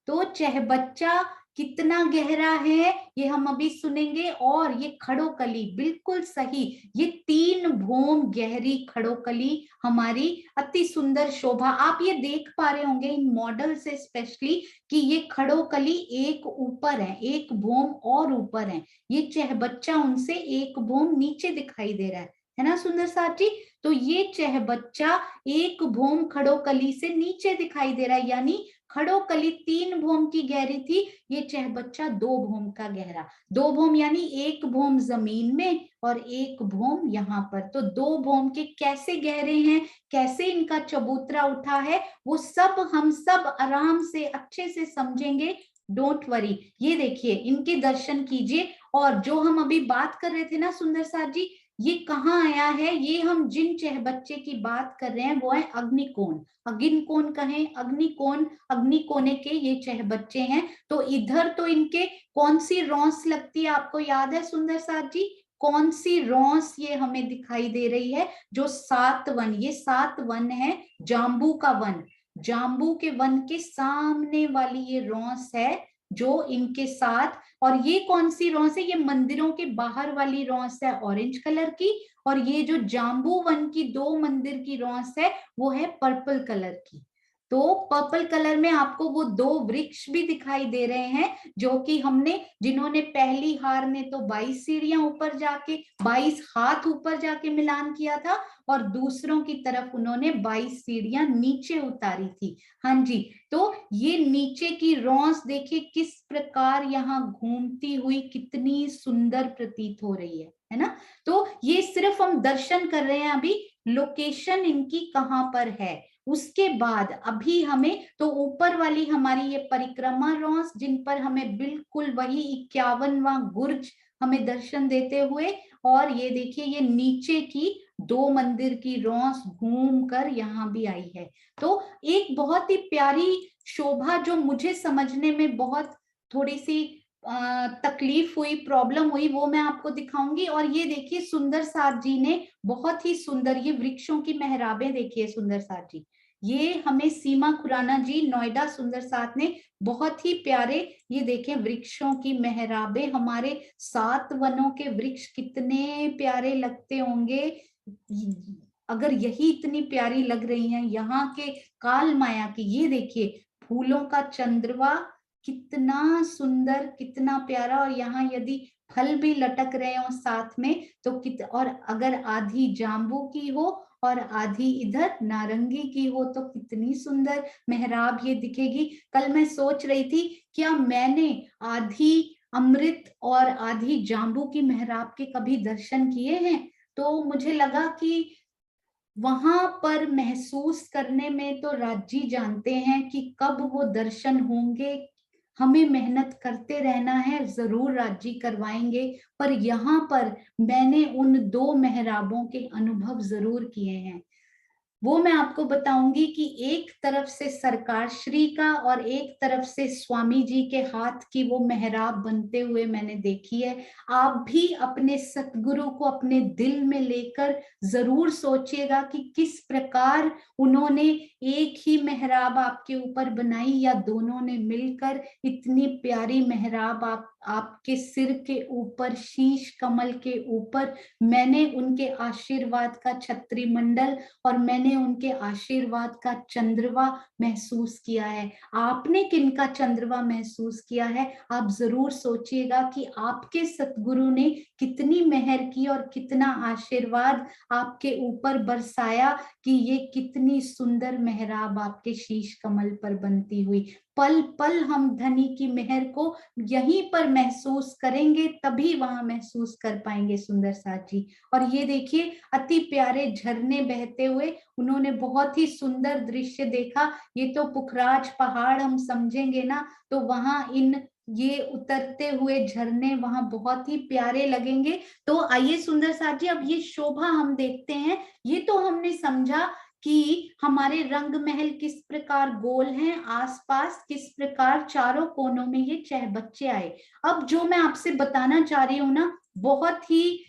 तो चहबच्चा कितना गहरा है ये हम अभी सुनेंगे। और ये खड़ोकली बिल्कुल सही, ये 3 भौम गहरी खड़ोकली हमारी अति सुंदर शोभा। आप ये देख पा रहे होंगे इन मॉडल से स्पेशली कि ये खड़ोकली एक ऊपर है, 1 भौम और ऊपर है, ये चहबच्चा उनसे 1 भौम नीचे दिखाई दे रहा है ना सुंदर साथ जी? तो ये चहबच्चा 1 भौम खड़ोकली से नीचे दिखाई दे रहा है, यानी खड़ोकली 3 भौम की गहरी थी, ये चहबच्चा 2 भौम का गहरा। 2 भौम यानी 1 भौम जमीन में और 1 भौम यहाँ पर। तो 2 भौम के कैसे गहरे हैं, कैसे इनका चबूतरा उठा है, वो सब हम सब आराम से अच्छे से समझेंगे। डोंट वरी, ये देखिए इनके दर्शन कीजिए। और जो हम अभी बात कर रहे थे ना सुंदर साथ जी, ये कहाँ आया है? ये हम जिन चहबच्चे की बात कर रहे हैं वो है अग्निकोण। अग्निकोण कहें, अग्निकोण, अग्निकोणे के ये चहबच्चे हैं। तो इधर तो इनके कौन सी रौंस लगती है, आपको याद है सुंदर साथ जी? कौन सी रौंस ये हमें दिखाई दे रही है? जो 7 वन, ये 7 वन है, जाम्बू का वन। जाम्बू के वन के सामने वाली ये रौंस है जो इनके साथ। और ये कौन सी रौंस है? ये मंदिरों के बाहर वाली रौंस है ऑरेंज कलर की। और ये जो जाम्बू वन की 2 मंदिर की रौंस है वो है पर्पल कलर की। तो पर्पल कलर में आपको वो 2 वृक्ष भी दिखाई दे रहे हैं, जो कि हमने, जिन्होंने पहली हार ने तो 22 सीढ़ियां ऊपर जाके, 22 हाथ ऊपर जाके मिलान किया था, और दूसरों की तरफ उन्होंने 22 सीढ़ियां नीचे उतारी थी। हाँ जी, तो ये नीचे की रौंस देखिए किस प्रकार यहाँ घूमती हुई कितनी सुंदर प्रतीत हो रही है ना? तो ये सिर्फ हम दर्शन कर रहे हैं अभी, लोकेशन इनकी कहाँ पर है। उसके बाद अभी हमें तो ऊपर वाली हमारी ये परिक्रमा रौंस, जिन पर हमें बिल्कुल वही 51वां गुर्ज हमें दर्शन देते हुए, और ये देखिए ये नीचे की 2 मंदिर की रौंस घूम कर यहाँ भी आई है। तो एक बहुत ही प्यारी शोभा जो मुझे समझने में बहुत थोड़ी सी तकलीफ हुई, प्रॉब्लम हुई, वो मैं आपको दिखाऊंगी। और ये देखिए सुंदर साथ जी ने बहुत ही सुंदर ये वृक्षों की मेहराबें देखिए सुंदर साथ जी, ये हमें सीमा खुराना जी नोएडा सुंदर साथ ने बहुत ही प्यारे, ये देखें वृक्षों की मेहराबें, हमारे 7 वनों के वृक्ष कितने प्यारे लगते होंगे अगर यही इतनी प्यारी लग रही हैं यहाँ के काल माया की। ये देखिए फूलों का चंद्रवा कितना सुंदर, कितना प्यारा। और यहाँ यदि फल भी लटक रहे हो साथ में तो और अगर आधी जाम्बू की हो और आधी इधर नारंगी की हो तो कितनी सुंदर मेहराब ये दिखेगी। कल मैं सोच रही थी क्या मैंने आधी अमृत और आधी जाम्बू की मेहराब के कभी दर्शन किए हैं? तो मुझे लगा कि वहां पर महसूस करने में तो राज्य जानते हैं कि कब वो दर्शन होंगे। हमें मेहनत करते रहना है, जरूर राज्य करवाएंगे। पर यहाँ पर मैंने उन 2 मेहराबों के अनुभव जरूर किए हैं। वो मैं आपको बताऊंगी कि एक तरफ से सरकार श्री का और एक तरफ से स्वामी जी के हाथ की वो मेहराब बनते हुए मैंने देखी है। आप भी अपने सतगुरु को अपने दिल में लेकर जरूर सोचिएगा कि किस प्रकार उन्होंने एक ही मेहराब आपके ऊपर बनाई या दोनों ने मिलकर इतनी प्यारी मेहराब आपके सिर के ऊपर, शीश कमल के ऊपर। मैंने उनके आशीर्वाद का छत्री मंडल और मैंने उनके आशीर्वाद का चंद्रवा महसूस किया है। आपने किनका चंद्रवा महसूस किया है? आप जरूर सोचिएगा कि आपके सतगुरु ने कितनी मेहर की और कितना आशीर्वाद आपके ऊपर बरसाया कि ये कितनी सुंदर मेहराब आपके शीश कमल पर बनती हुई। पल पल हम धनी की मेहर को यहीं पर महसूस करेंगे, तभी वहां महसूस कर पाएंगे सुंदर साथ जी। और ये देखिए अति प्यारे झरने बहते हुए, उन्होंने बहुत ही सुंदर दृश्य देखा। ये तो पुखराज पहाड़ हम समझेंगे ना, तो वहां इन ये उतरते हुए झरने वहां बहुत ही प्यारे लगेंगे। तो आइए सुंदर साथ जी, अब ये शोभा हम देखते हैं। ये तो हमने समझा कि हमारे रंग महल किस प्रकार गोल हैं, आसपास किस प्रकार चारों कोनों में ये चहबच्चे आए। अब जो मैं आपसे बताना चाह रही हूँ ना, बहुत ही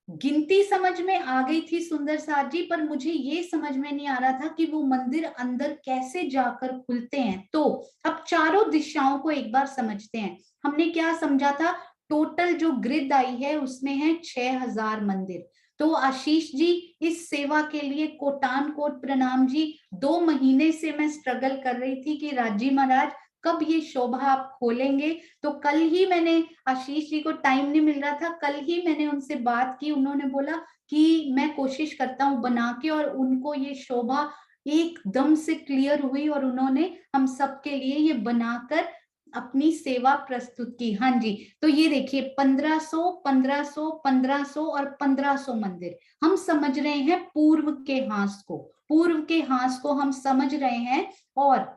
गिनती समझ में आ गई थी सुंदर साथ जी, पर मुझे ये समझ में नहीं आ रहा था कि वो मंदिर अंदर कैसे जाकर खुलते हैं। तो अब चारों दिशाओं को एक बार समझते हैं। हमने क्या समझा था? टोटल जो ग्रिड आई है उसमें है 6000 मंदिर। तो आशीष जी, इस सेवा के लिए कोटान कोट प्रणाम जी। 2 महीने से मैं स्ट्रगल कर रही थी कि राजी महाराज कब ये शोभा आप खोलेंगे। तो कल ही मैंने, आशीष जी को टाइम नहीं मिल रहा था, कल ही मैंने उनसे बात की। उन्होंने बोला कि मैं कोशिश करता हूँ बना के, और उनको ये शोभा एकदम से क्लियर हुई और उन्होंने हम सबके लिए ये बनाकर अपनी सेवा प्रस्तुत की। हाँ जी, तो ये देखिए 1500, 1500, 1500 और 1500 मंदिर हम समझ रहे हैं। पूर्व के हांस को, पूर्व के हांस को हम समझ रहे हैं। और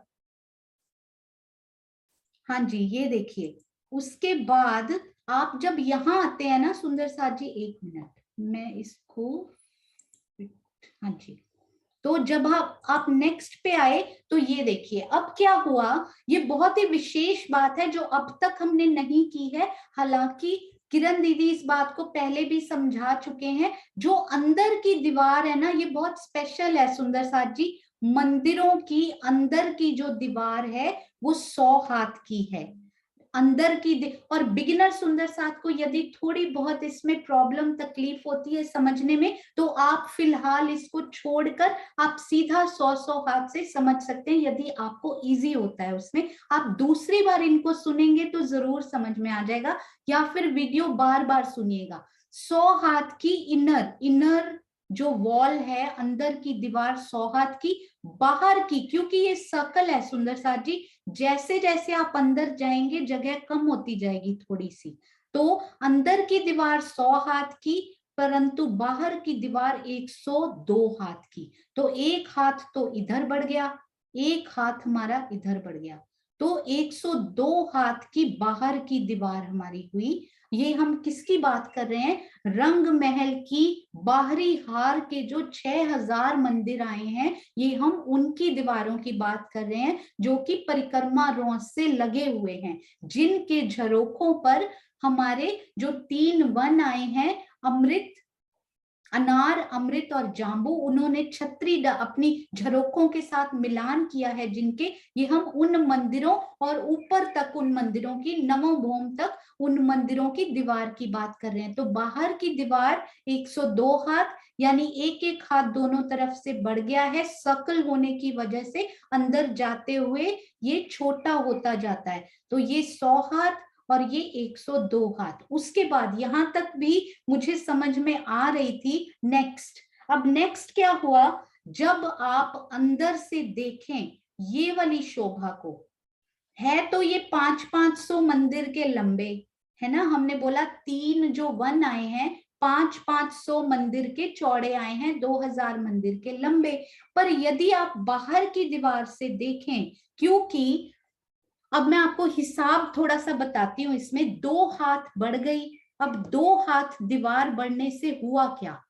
हाँ जी, ये देखिए उसके बाद आप जब यहाँ आते हैं ना सुंदर साथ जी, 1 मिनट मैं इसको, हाँ जी, तो जब आप नेक्स्ट पे आए तो ये देखिए अब क्या हुआ। ये बहुत ही विशेष बात है जो अब तक हमने नहीं की है। हालांकि किरण दीदी इस बात को पहले भी समझा चुके हैं। जो अंदर की दीवार है ना, ये बहुत स्पेशल है सुंदर साथ जी। मंदिरों की अंदर की जो दीवार है वो 100 हाथ की है अंदर की। और बिगिनर सुंदर साथ को यदि थोड़ी बहुत इसमें प्रॉब्लम तकलीफ होती है समझने में, तो आप फिलहाल इसको छोड़कर आप सीधा 100 हाथ से समझ सकते हैं। यदि आपको इजी होता है उसमें, आप दूसरी बार इनको सुनेंगे तो जरूर समझ में आ जाएगा, या फिर वीडियो बार बार सुनिएगा। 100 हाथ की इनर इनर जो वॉल है, अंदर की दीवार 100 हाथ की। बाहर की, क्योंकि ये सर्कल है सुंदर साथ जी, जैसे जैसे आप अंदर जाएंगे जगह कम होती जाएगी थोड़ी सी। तो अंदर की दीवार 100 हाथ की, परंतु बाहर की दीवार 102 हाथ की। तो एक हाथ तो इधर बढ़ गया, एक हाथ हमारा इधर बढ़ गया। तो 102 हाथ की बाहर की दीवार हमारी हुई। ये हम किसकी बात कर रहे हैं? रंग महल की बाहरी हार के जो 6000 मंदिर आए हैं, ये हम उनकी दीवारों की बात कर रहे हैं, जो कि परिक्रमा रोस से लगे हुए हैं, जिनके झरोखों पर हमारे जो 3 वन आए हैं, अमृत, अनार, अमृत और जाम्बू, उन्होंने छत्री अपनी झरोखों के साथ मिलान किया है जिनके। ये हम उन मंदिरों और ऊपर तक उन मंदिरों की, नवों भौम तक उन मंदिरों की दीवार की बात कर रहे हैं। तो बाहर की दीवार 102 हाथ, यानी एक एक हाथ दोनों तरफ से बढ़ गया है। सर्कल होने की वजह से अंदर जाते हुए ये छोटा होता जाता है। तो ये 100 हाथ और ये 102 हाथ। उसके बाद यहां तक भी मुझे समझ में आ रही थी। नेक्स्ट, अब नेक्स्ट क्या हुआ? जब आप अंदर से देखें ये वाली शोभा को, है तो ये 500-500 मंदिर के लंबे, है ना। हमने बोला 3 जो वन आए हैं 500-500 मंदिर के चौड़े आए हैं, 2000 मंदिर के लंबे। पर यदि आप बाहर की दीवार से देखें, क्योंकि अब मैं आपको हिसाब थोड़ा सा बताती हूँ, इसमें 2 हाथ बढ़ गई। अब 2 हाथ दीवार बढ़ने से हुआ क्या?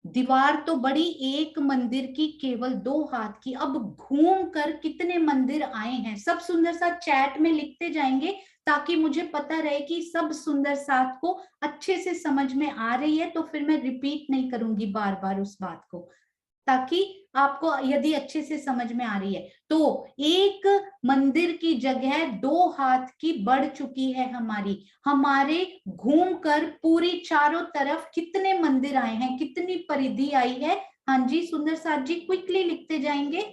दीवार तो बड़ी एक मंदिर की केवल 2 हाथ की। अब घूम कर कितने मंदिर आए हैं, सब सुंदर साथ चैट में लिखते जाएंगे ताकि मुझे पता रहे कि सब सुंदर साथ को अच्छे से समझ में आ रही है। तो फिर मैं रिपीट नहीं करूंगी बार बार उस बात को, ताकि आपको यदि अच्छे से समझ में आ रही है। तो एक मंदिर की जगह 2 हाथ की बढ़ चुकी है हमारी। हमारे घूमकर पूरी चारों तरफ कितने मंदिर आए हैं, कितनी परिधि आई है। हाँ जी सुंदर साथ जी क्विकली लिखते जाएंगे।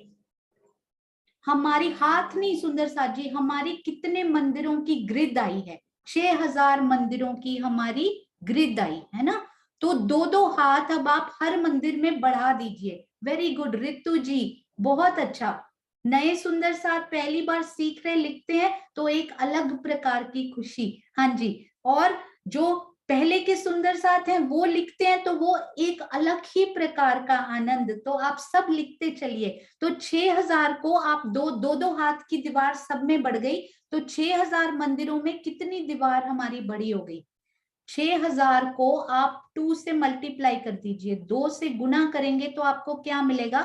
हमारी हाथ नहीं सुंदर साथ जी, हमारी कितने मंदिरों की ग्रिड आई है, 6000 मंदिरों की हमारी ग्रिड आई है ना। तो 2-2 हाथ अब आप हर मंदिर में बढ़ा दीजिए। वेरी गुड रितु जी, बहुत अच्छा। नए सुंदर साथ पहली बार सीख रहे लिखते हैं तो एक अलग प्रकार की खुशी। हाँ जी, और जो पहले के सुंदर साथ हैं वो लिखते हैं तो वो एक अलग ही प्रकार का आनंद। तो आप सब लिखते चलिए। तो 6000 को आप दो हाथ की दीवार सब में बढ़ गई, तो 6000 मंदिरों में कितनी दीवार हमारी बड़ी हो गई। 6000 को आप 2 से मल्टीप्लाई कर दीजिए, 2 से गुना करेंगे तो आपको क्या मिलेगा,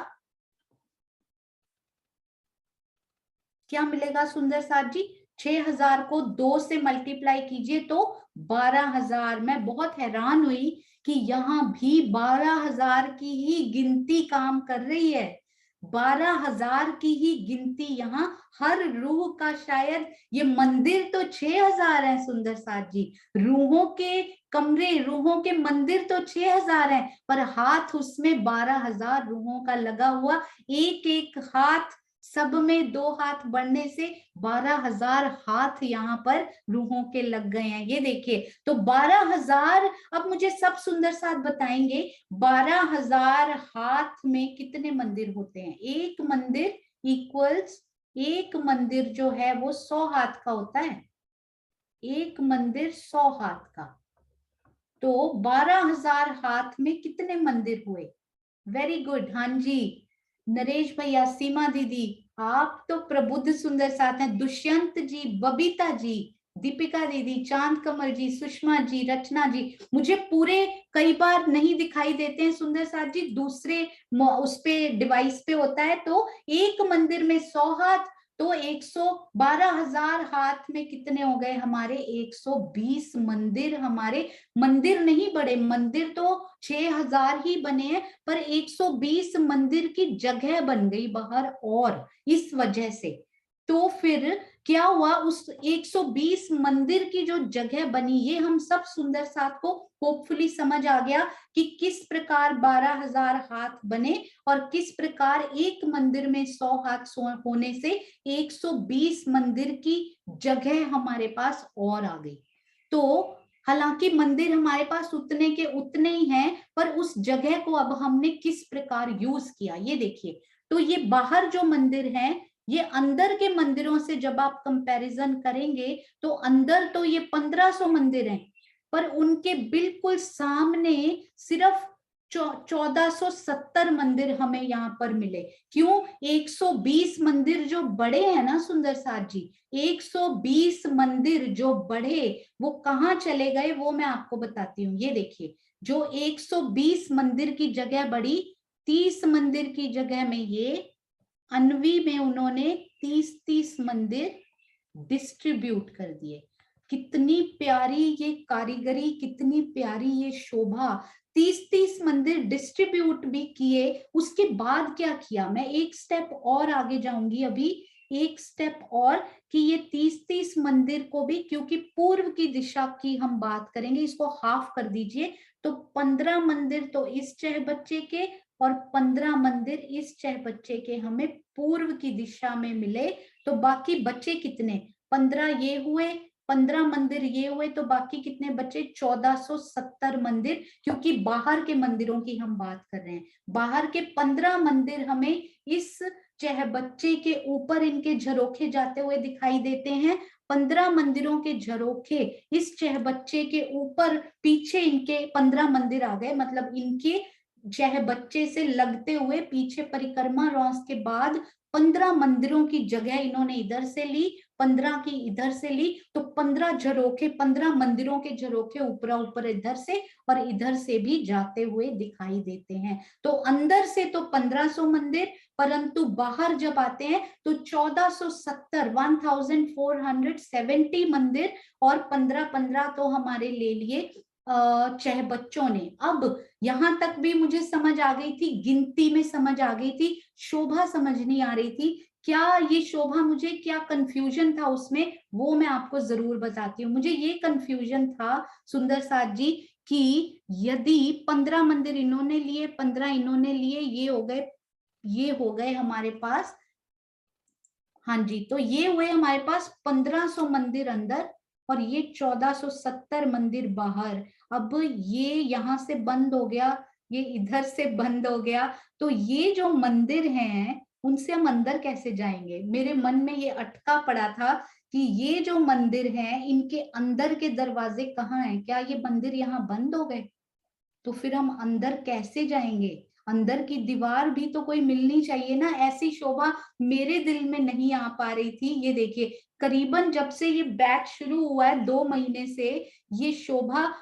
क्या मिलेगा सुंदर साथ जी। 6000 को 2 से मल्टीप्लाई कीजिए तो 12000। मैं बहुत हैरान हुई कि यहाँ भी 12000 की ही गिनती काम कर रही है। 12000 की ही गिनती यहाँ हर रूह का। शायद ये मंदिर तो 6000 है सुंदर साथ जी, रूहों के कमरे, रूहों के मंदिर तो 6000 है, पर हाथ उसमें 12000 रूहों का लगा हुआ। एक एक हाथ, सब में 2 हाथ बढ़ने से 12000 हाथ यहाँ पर रूहों के लग गए हैं। ये देखिए, तो 12000। अब मुझे सब सुंदर साथ बताएंगे 12000 हाथ में कितने मंदिर होते हैं। एक मंदिर इक्वल्स, एक मंदिर जो है वो 100 हाथ का होता है, एक मंदिर 100 हाथ का। तो 12000 हाथ में कितने मंदिर हुए। वेरी गुड, हाँ जी नरेश भैया, सीमा दीदी, आप तो प्रबुद्ध सुंदर साथ हैं। दुष्यंत जी, बबीता जी, दीपिका दीदी, चांद कमल जी, सुषमा जी, रचना जी। मुझे पूरे कई बार नहीं दिखाई देते हैं सुंदर साथ जी, दूसरे उस पे डिवाइस पे होता है। तो एक मंदिर में 100 हाथ, तो 112,000 हाथ में कितने हो गए हमारे, 120 मंदिर। हमारे मंदिर नहीं बड़े, मंदिर तो 6000 ही बने हैं, पर 120 मंदिर की जगह बन गई बाहर। और इस वजह से तो फिर क्या हुआ, उस 120 मंदिर की जो जगह बनी, ये हम सब सुंदर साथ को होपफुली समझ आ गया कि किस प्रकार 12000 हाथ बने और किस प्रकार एक मंदिर में 100 हाथ होने से 120 मंदिर की जगह हमारे पास और आ गई। तो हालांकि मंदिर हमारे पास उतने के उतने ही हैं, पर उस जगह को अब हमने किस प्रकार यूज किया, ये देखिए। तो ये बाहर जो मंदिर हैं, ये अंदर के मंदिरों से जब आप कंपैरिजन करेंगे तो अंदर तो ये 1500 मंदिर हैं, पर उनके बिल्कुल सामने सिर्फ 1470 मंदिर हमें यहाँ पर मिले। क्यों, 120 मंदिर जो बड़े हैं ना सुंदर साथ जी, 120 मंदिर जो बढ़े वो कहाँ चले गए, वो मैं आपको बताती हूँ। ये देखिए, जो 120 मंदिर की जगह बढ़ी, 30 मंदिर की जगह में ये अन्वी में उन्होंने 30-30 मंदिर डिस्ट्रीब्यूट कर दिए। कितनी प्यारी ये कारीगरी, कितनी प्यारी ये शोभा। 30-30 मंदिर डिस्ट्रीब्यूट भी किए। उसके बाद क्या किया, मैं एक स्टेप और आगे जाऊंगी अभी, एक स्टेप और, कि ये 30-30 मंदिर को भी, क्योंकि पूर्व की दिशा की हम बात करेंगे, इसको हाफ कर दीजिए, तो 15 मंदिर तो इस चह बच्चे के और 15 मंदिर इस चह बच्चे के हमें पूर्व की दिशा में मिले। तो बाकी बचे कितने, 15 ये हुए, 15 मंदिर ये हुए, तो बाकी कितने बचे, 1470 मंदिर, क्योंकि बाहर के मंदिरों की हम बात कर रहे हैं। बाहर के 15 मंदिर हमें इस चह बच्चे के ऊपर इनके झरोखे जाते हुए दिखाई देते हैं। 15 मंदिरों के झरोखे इस चह बच्चे के ऊपर, पीछे इनके 15 मंदिर आ गए, मतलब इनके चह बच्चे से लगते हुए पीछे परिक्रमा रॉस के बाद 15 मंदिरों की जगह इन्होंने इधर से ली, 15 की इधर से ली, तो 15 झरोखे, 15 मंदिरों के झरोखे ऊपर ऊपर इधर से और इधर से भी जाते हुए दिखाई देते हैं। तो अंदर से तो 1500 मंदिर, परंतु बाहर जब आते हैं तो 1470 1470 मंदिर और 15-15 तो हमारे ले लिए चह बच्चों ने। अब यहां तक भी मुझे समझ आ गई थी, गिनती में समझ आ गई थी, शोभा समझ नहीं आ रही थी। क्या ये शोभा, मुझे क्या कंफ्यूजन था उसमें, वो मैं आपको जरूर बताती हूँ। मुझे ये कंफ्यूजन था सुंदर साथ जी कि यदि 15 मंदिर इन्होंने लिए, 15 इन्होंने लिए, ये हो गए हमारे पास, हाँ जी, तो ये हुए हमारे पास 1500 मंदिर अंदर और ये 1470 मंदिर बाहर। अब ये यहां से बंद हो गया, ये इधर से बंद हो गया, तो ये जो मंदिर हैं उनसे हम अंदर कैसे जाएंगे? मेरे मन में ये अटका पड़ा था कि ये जो मंदिर हैं इनके अंदर के दरवाजे कहाँ हैं? क्या ये मंदिर यहाँ बंद हो गए? तो फिर हम अंदर कैसे जाएंगे? अंदर की दीवार भी तो कोई मिलनी चाहिए ना। ऐसी शोभा मेरे दिल में नहीं आ पा रही थी। ये देखिए, करीबन जब से ये बैच शुरू हुआ है 2 महीने से, ये शोभा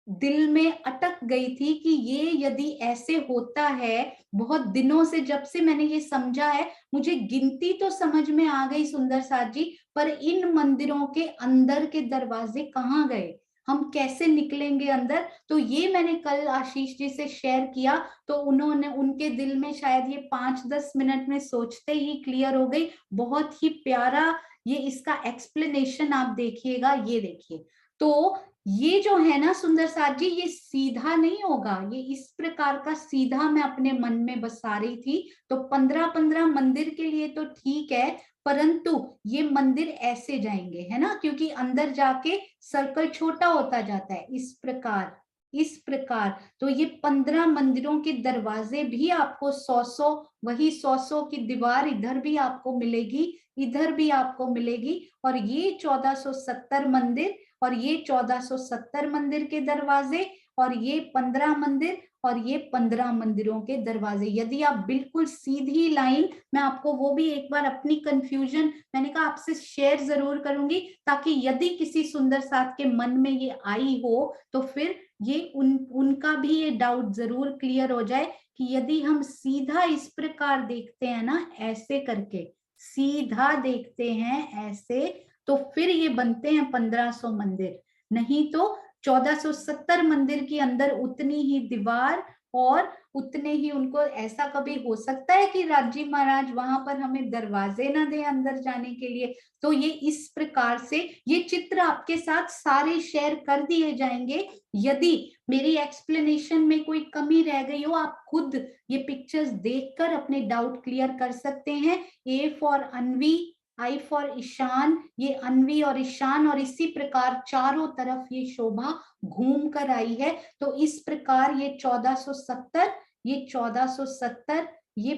दिल में अटक गई थी कि ये यदि ऐसे होता है, बहुत दिनों से जब से मैंने ये समझा है, मुझे गिनती तो समझ में आ गई सुंदर साथ जी, पर इन मंदिरों के अंदर के दरवाजे कहाँ गए? हम कैसे निकलेंगे अंदर? तो ये मैंने कल आशीष जी से शेयर किया, तो उन्होंने, उनके दिल में शायद ये 5-10 मिनट में सोचते ही क्लियर हो गई। बहुत ही प्यारा ये इसका एक्सप्लेनेशन आप देखिएगा, ये देखिए। तो ये जो है ना सुंदर साथ जी, ये सीधा नहीं होगा, ये इस प्रकार का सीधा मैं अपने मन में बसा रही थी। तो 15-15 मंदिर के लिए तो ठीक है, परंतु ये मंदिर ऐसे जाएंगे, है ना, क्योंकि अंदर जाके सर्कल छोटा होता जाता है, इस प्रकार, इस प्रकार। तो ये 15 मंदिरों के दरवाजे भी आपको 100-100, वही 100-100 की दीवार इधर भी आपको मिलेगी, इधर भी आपको मिलेगी, और ये 1470 मंदिर और ये 1470 मंदिर के दरवाजे और ये 15 मंदिर और ये 15 मंदिरों के दरवाजे। यदि आप बिल्कुल सीधी लाइन, मैं आपको वो भी एक बार अपनी कंफ्यूजन मैंने कहा आपसे शेयर जरूर करूंगी, ताकि यदि किसी सुंदर साथ के मन में ये आई हो तो फिर ये उनका भी ये डाउट जरूर क्लियर हो जाए कि यदि हम सीधा इस प्रकार देखते हैं ना, ऐसे करके सीधा देखते हैं ऐसे, तो फिर ये बनते हैं 1500 मंदिर। नहीं तो 1470 मंदिर के अंदर उतनी ही दीवार और उतने ही उनको, ऐसा कभी हो सकता है कि राजी महाराज वहां पर हमें दरवाजे ना दे अंदर जाने के लिए? तो ये इस प्रकार से ये चित्र आपके साथ सारे शेयर कर दिए जाएंगे। यदि मेरी एक्सप्लेनेशन में कोई कमी रह गई हो, आप खुद ये पिक्चर्स देखकर अपने डाउट क्लियर कर सकते हैं। A for Anvi, I for Ishaan, ये अन्वी और ईशान, और इसी प्रकार चारों तरफ ये शोभा घूम कर आई है। तो इस प्रकार ये 1470, ये 1470, ये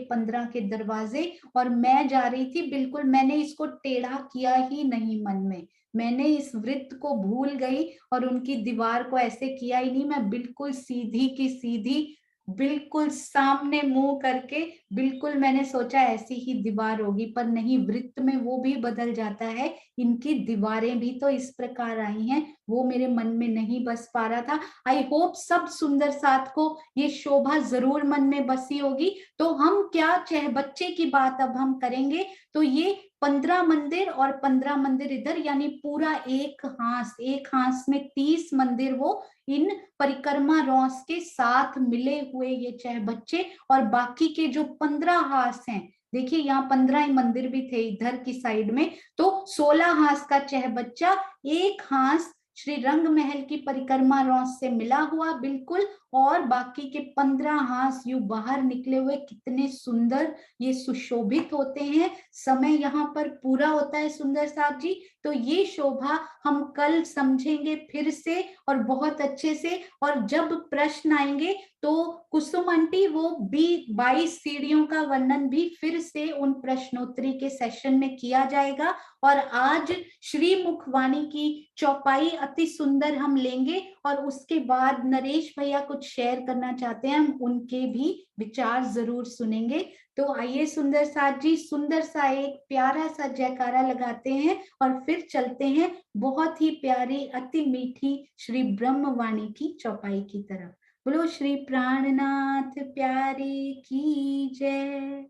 15 के दरवाजे, और मैं जा रही थी बिल्कुल, मैंने इसको टेढ़ा किया ही नहीं मन में, मैंने इस वृत्त को भूल गई और उनकी दीवार को ऐसे किया ही नहीं, मैं बिल्कुल सीधी की सीधी, बिल्कुल सामने मुंह करके, बिल्कुल मैंने सोचा ऐसी ही दीवार होगी, पर नहीं, वृत्त में वो भी बदल जाता है, इनकी दीवारें भी तो इस प्रकार आई हैं, वो मेरे मन में नहीं बस पा रहा था। आई होप सब सुंदर साथ को ये शोभा जरूर मन में बसी होगी। तो हम क्या चह बच्चे की बात अब हम करेंगे, तो ये 15 मंदिर और 15 मंदिर इधर, यानी पूरा एक हांस में 30 मंदिर वो इन परिक्रमा रॉस के साथ मिले हुए ये चह बच्चे, और बाकी के जो 15 हांस हैं, देखिए यहाँ 15 ही मंदिर भी थे इधर की साइड में, तो 16 हांस का चह बच्चा, एक हांस श्री रंग महल की परिक्रमा रॉस से मिला हुआ बिल्कुल, और बाकी के 15 हांस यू बाहर निकले हुए, कितने सुंदर ये सुशोभित होते हैं। समय यहाँ पर पूरा होता है सुंदर साथ जी। तो ये शोभा हम कल समझेंगे फिर से और बहुत अच्छे से, और जब प्रश्न आएंगे तो कुसुम आंटी वो 22 सीढ़ियों का वर्णन भी फिर से उन प्रश्नोत्तरी के सेशन में किया जाएगा। और आज श्री मुखवाणी की चौपाई अति सुंदर हम लेंगे और उसके बाद नरेश भैया कुछ शेयर करना चाहते हैं, हम उनके भी विचार जरूर सुनेंगे। तो आइए सुंदर साथ जी सुंदर सा एक प्यारा सा जयकारा लगाते हैं और फिर चलते हैं बहुत ही प्यारी अति मीठी श्री ब्रह्मवाणी की चौपाई की तरफ। बोलो श्री प्राणनाथ प्यारी की जय।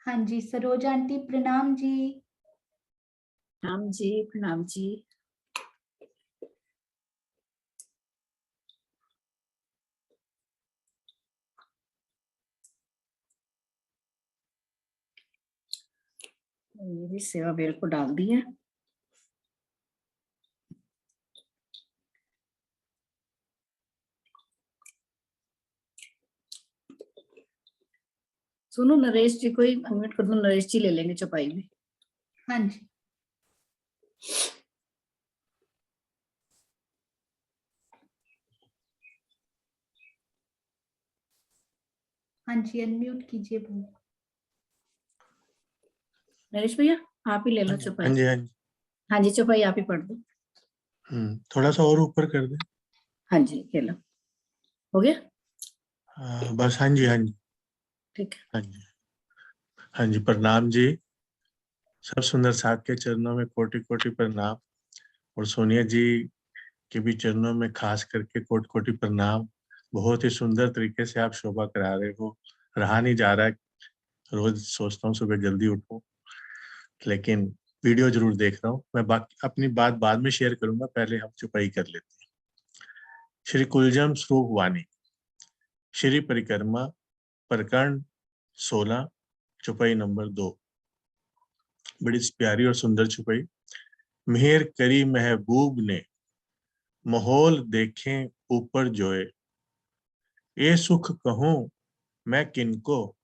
हाँ जी सरोजा आंटी प्रणाम जी। प्रणाम जी, प्रणाम जी। ये भी सेवा बेल को डाल दी है। सुनो नरेश जी को ही अनम्यूट कर दो, नरेश जी ले लेंगे चौपाई में। हाँ जी हाँ जी अनम्यूट कीजिए भाई। नरेश भैया आप ही ले लो चौपाई। हाँ जी हाँ जी। हाँ जी चौपाई आप ही पढ़ दो। थोड़ा सा और ऊपर कर दे। हाँ जी ले लो, हो गया बस हाँ जी हाँ जी ठीक है। हाँ जी हाँ जी। प्रणाम जी, सब सुंदर साथ के चरणों में कोटि कोटि प्रणाम, और सोनिया जी के भी चरणों में खास करके कोटि कोटि प्रणाम। बहुत ही सुंदर तरीके से आप शोभा करा रहे हो, रहा नहीं जा रहा है। रोज सोचता हूँ सुबह जल्दी उठूं, लेकिन वीडियो जरूर देख रहा हूँ। मैं बाकी अपनी बात बाद में शेयर करूंगा, पहले हम चुपाई कर लेते हैं। श्री कुलजम स्वरूप वाणी, श्री परिक्रमा, प्रकरण 16, चुपाई नंबर 2। बड़ी प्यारी और सुंदर चुपाई। मेहर करी महबूब ने, माहौल देखें ऊपर जोए, ये सुख कहूं मैं किनको,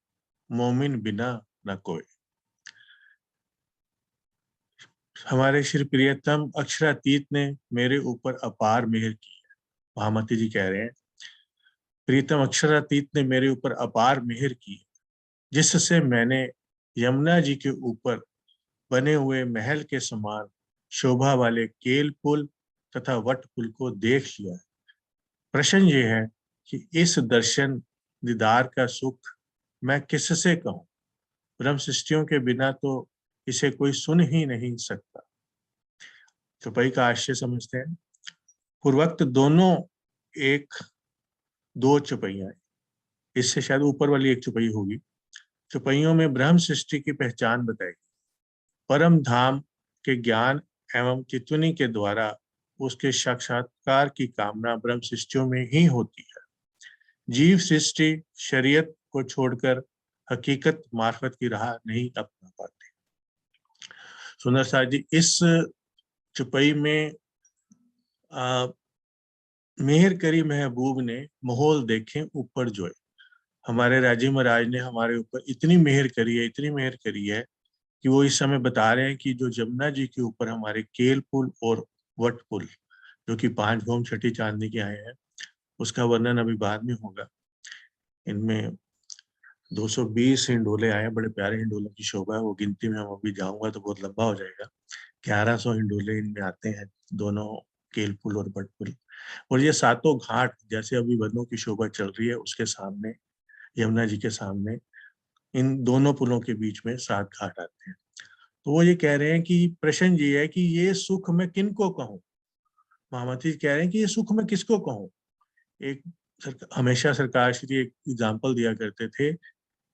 मोमिन बिना न कोई। हमारे श्री प्रियतम अक्षरातीत ने मेरे ऊपर अपार मेहर की है। महामती जी कह रहे हैं, प्रीतम अक्षरातीत ने मेरे ऊपर अपार मेहर की है, जिससे मैंने यमुना जी के ऊपर बने हुए महल के समान शोभा वाले केल पुल तथा वट पुल को देख लिया है। प्रश्न ये है कि इस दर्शन दीदार का सुख मैं किससे कहूं। ब्रह्म सृष्टियों के बिना तो इसे कोई सुन ही नहीं सकता। चौपाई का आशय समझते हैं। पूर्वोक्त दोनों एक दो चौपाइयां, इससे शायद ऊपर वाली एक चौपाई होगी। चौपाइयों में ब्रह्म सृष्टि की पहचान बताई, परम धाम के ज्ञान एवं चितवनी के द्वारा उसके साक्षात्कार की कामना ब्रह्म सृष्टियों में ही होती है। जीव सृष्टि शरीयत को छोड़कर हकीकत मार्फत की राह नहीं अपना पाते। सुंदर साहब जी, इस चुपाई में मेहर करी महबूब ने, माहौल देखें ऊपर जोए। हमारे राजी महाराज ने हमारे ऊपर इतनी मेहर करी है, इतनी मेहर करी है कि वो इस समय बता रहे हैं कि जो जमुना जी के ऊपर हमारे केल पुल और वट पुल, जो कि 5 भौम छठी चांदनी के आए हैं, उसका वर्णन अभी बाद में होगा। इनमें 220 हिंडोले आए हैं, बड़े प्यारे हिंडोलों की शोभा है। वो गिनती में हम अभी जाऊंगा तो बहुत लंबा हो जाएगा। 1100 हिंडोले इनमें आते हैं, दोनों केल पुल और वट पुल। और ये सातों घाट, जैसे अभी वनों की शोभा चल रही है, उसके सामने यमुना जी के सामने इन दोनों पुलों के बीच में 7 घाट आते हैं। तो वो ये कह रहे हैं कि प्रश्न ये है कि ये सुख मैं किनको कहूँ। महामती कह रहे हैं कि ये सुख मैं किसको कहूँ। एक हमेशा सरकार श्री एक एग्जाम्पल दिया करते थे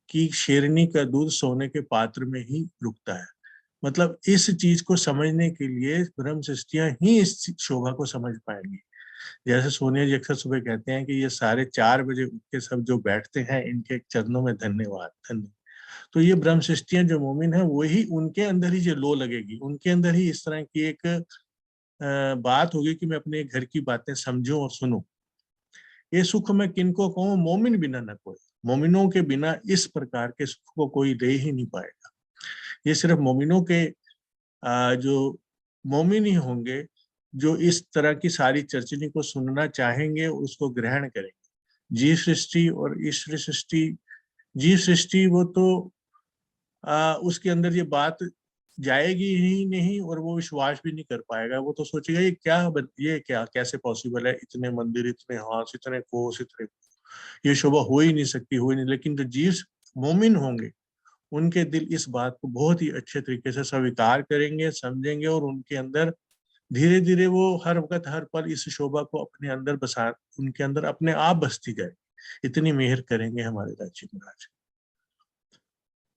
कि शेरनी का दूध सोने के पात्र में ही रुकता है। मतलब इस चीज को समझने के लिए ब्रह्म सृष्टियां ही इस शोभा को समझ पाएंगी। जैसे सोनिया जी अक्सर सुबह कहते हैं कि ये सारे 4 बजे उठ के सब जो बैठते हैं, इनके चरणों में धन्यवाद धन्य। तो ये ब्रह्म सृष्टियां जो मोमिन है, वही उनके अंदर ही जो लो लगेगी, उनके अंदर ही इस तरह की एक बात होगी कि मैं अपने घर की बातें समझूं और सुनूं। ये सुख मैं किनको कहूं, मोमिन बिना न कोई। मोमिनों के बिना इस प्रकार के सुख को कोई ले ही नहीं पाएगा। ये सिर्फ मोमिनों के जो मोमिन ही होंगे जो इस तरह की सारी चर्चनी को सुनना चाहेंगे, उसको ग्रहण करेंगे। जीव सृष्टि और ईश्वर सृष्टि। जीव सृष्टि वो तो उसके अंदर ये बात जाएगी ही नहीं और वो विश्वास भी नहीं कर पाएगा। वो तो सोचेगा ये क्या कैसे पॉसिबल है, इतने मंदिर, इतने हाथ, इतने कोस, इतने, ये शोभा हो ही नहीं सकती, हो ही नहीं। लेकिन जो जीव मोमिन होंगे उनके दिल इस बात को बहुत ही अच्छे तरीके से स्वीकार करेंगे, समझेंगे, और उनके अंदर धीरे धीरे वो हर वक्त हर पल इस शोभा को अपने अंदर बसा, उनके अंदर अपने आप बसती जाए। इतनी मेहर करेंगे हमारे राज्य महाराज।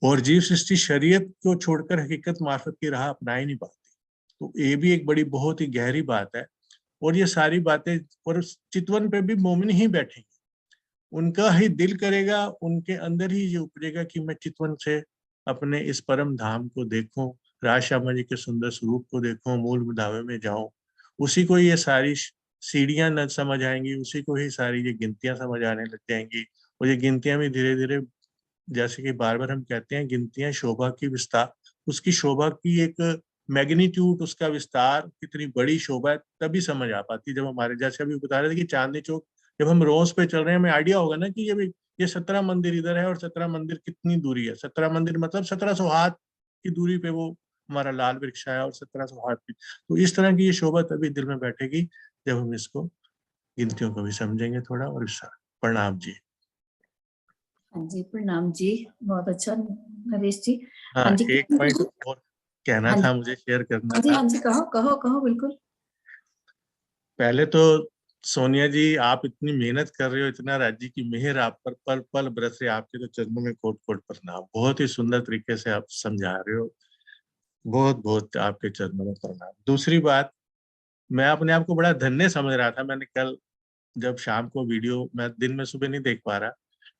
और जीव सृष्टि शरीयत को छोड़कर हकीकत मार्फत की राह अपना ही नहीं पाती। तो ये भी एक बड़ी बहुत ही गहरी बात है। और ये सारी बातें, और चितवन पे भी मोमिन ही बैठेंगे, उनका ही दिल करेगा, उनके अंदर ही ये उपजेगा कि मैं चितवन से अपने इस परम धाम को देखूं, राज श्यामा जी के सुंदर स्वरूप को देखूं, मूल मुदावे में जाऊं। उसी को ये सारी सीढ़ियां न समझ आएंगी, उसी को ही सारी ये गिनतियां समझ आने लग जाएंगी। और ये गिनतियां भी धीरे धीरे, जैसे कि बार बार हम कहते हैं, गिनतियां शोभा की विस्तार, उसकी शोभा की एक मैग्नीट्यूड, उसका विस्तार, कितनी बड़ी शोभा है, तभी समझ आ पाती। जब हमारे, जैसे अभी बता रहे थे कि चांदनी चौक, जब हम रोज पे चल रहे हैं, हमें आइडिया होगा ना कि ये 17 मंदिर इधर है और 17 मंदिर कितनी दूरी है। 17 मंदिर मतलब 1700 हाथ की दूरी पे वो हमारा लाल वृक्ष है, और 1700 हाथ की। तो इस तरह की ये शोभा तभी दिल में बैठेगी जब हम इसको, गिनतियों को भी समझेंगे थोड़ा और विस्तार। प्रणाम जी। हाँ जी, प्रणाम जी, बहुत अच्छा नरेश जी। हाँ, हाँ जी, एक पॉइंट और कहना हाँ जी, था, मुझे शेयर करना हाँ जी, था। हाँ जी, कहो कहो कहो, बिल्कुल। पहले तो सोनिया जी, आप इतनी मेहनत कर रहे हो, इतना राज्य की मेहर आप पर पल पल बरस रही है, आपके तो चरणों में कोट कोट प्रणाम। बहुत ही सुंदर तरीके से आप समझा रहे हो, बहुत बहुत आपके चरणों में प्रणाम। दूसरी बात, मैं अपने आप को बड़ा धन्य समझ रहा था। मैंने कल जब शाम को वीडियो, मैं दिन में सुबह नहीं देख पा रहा,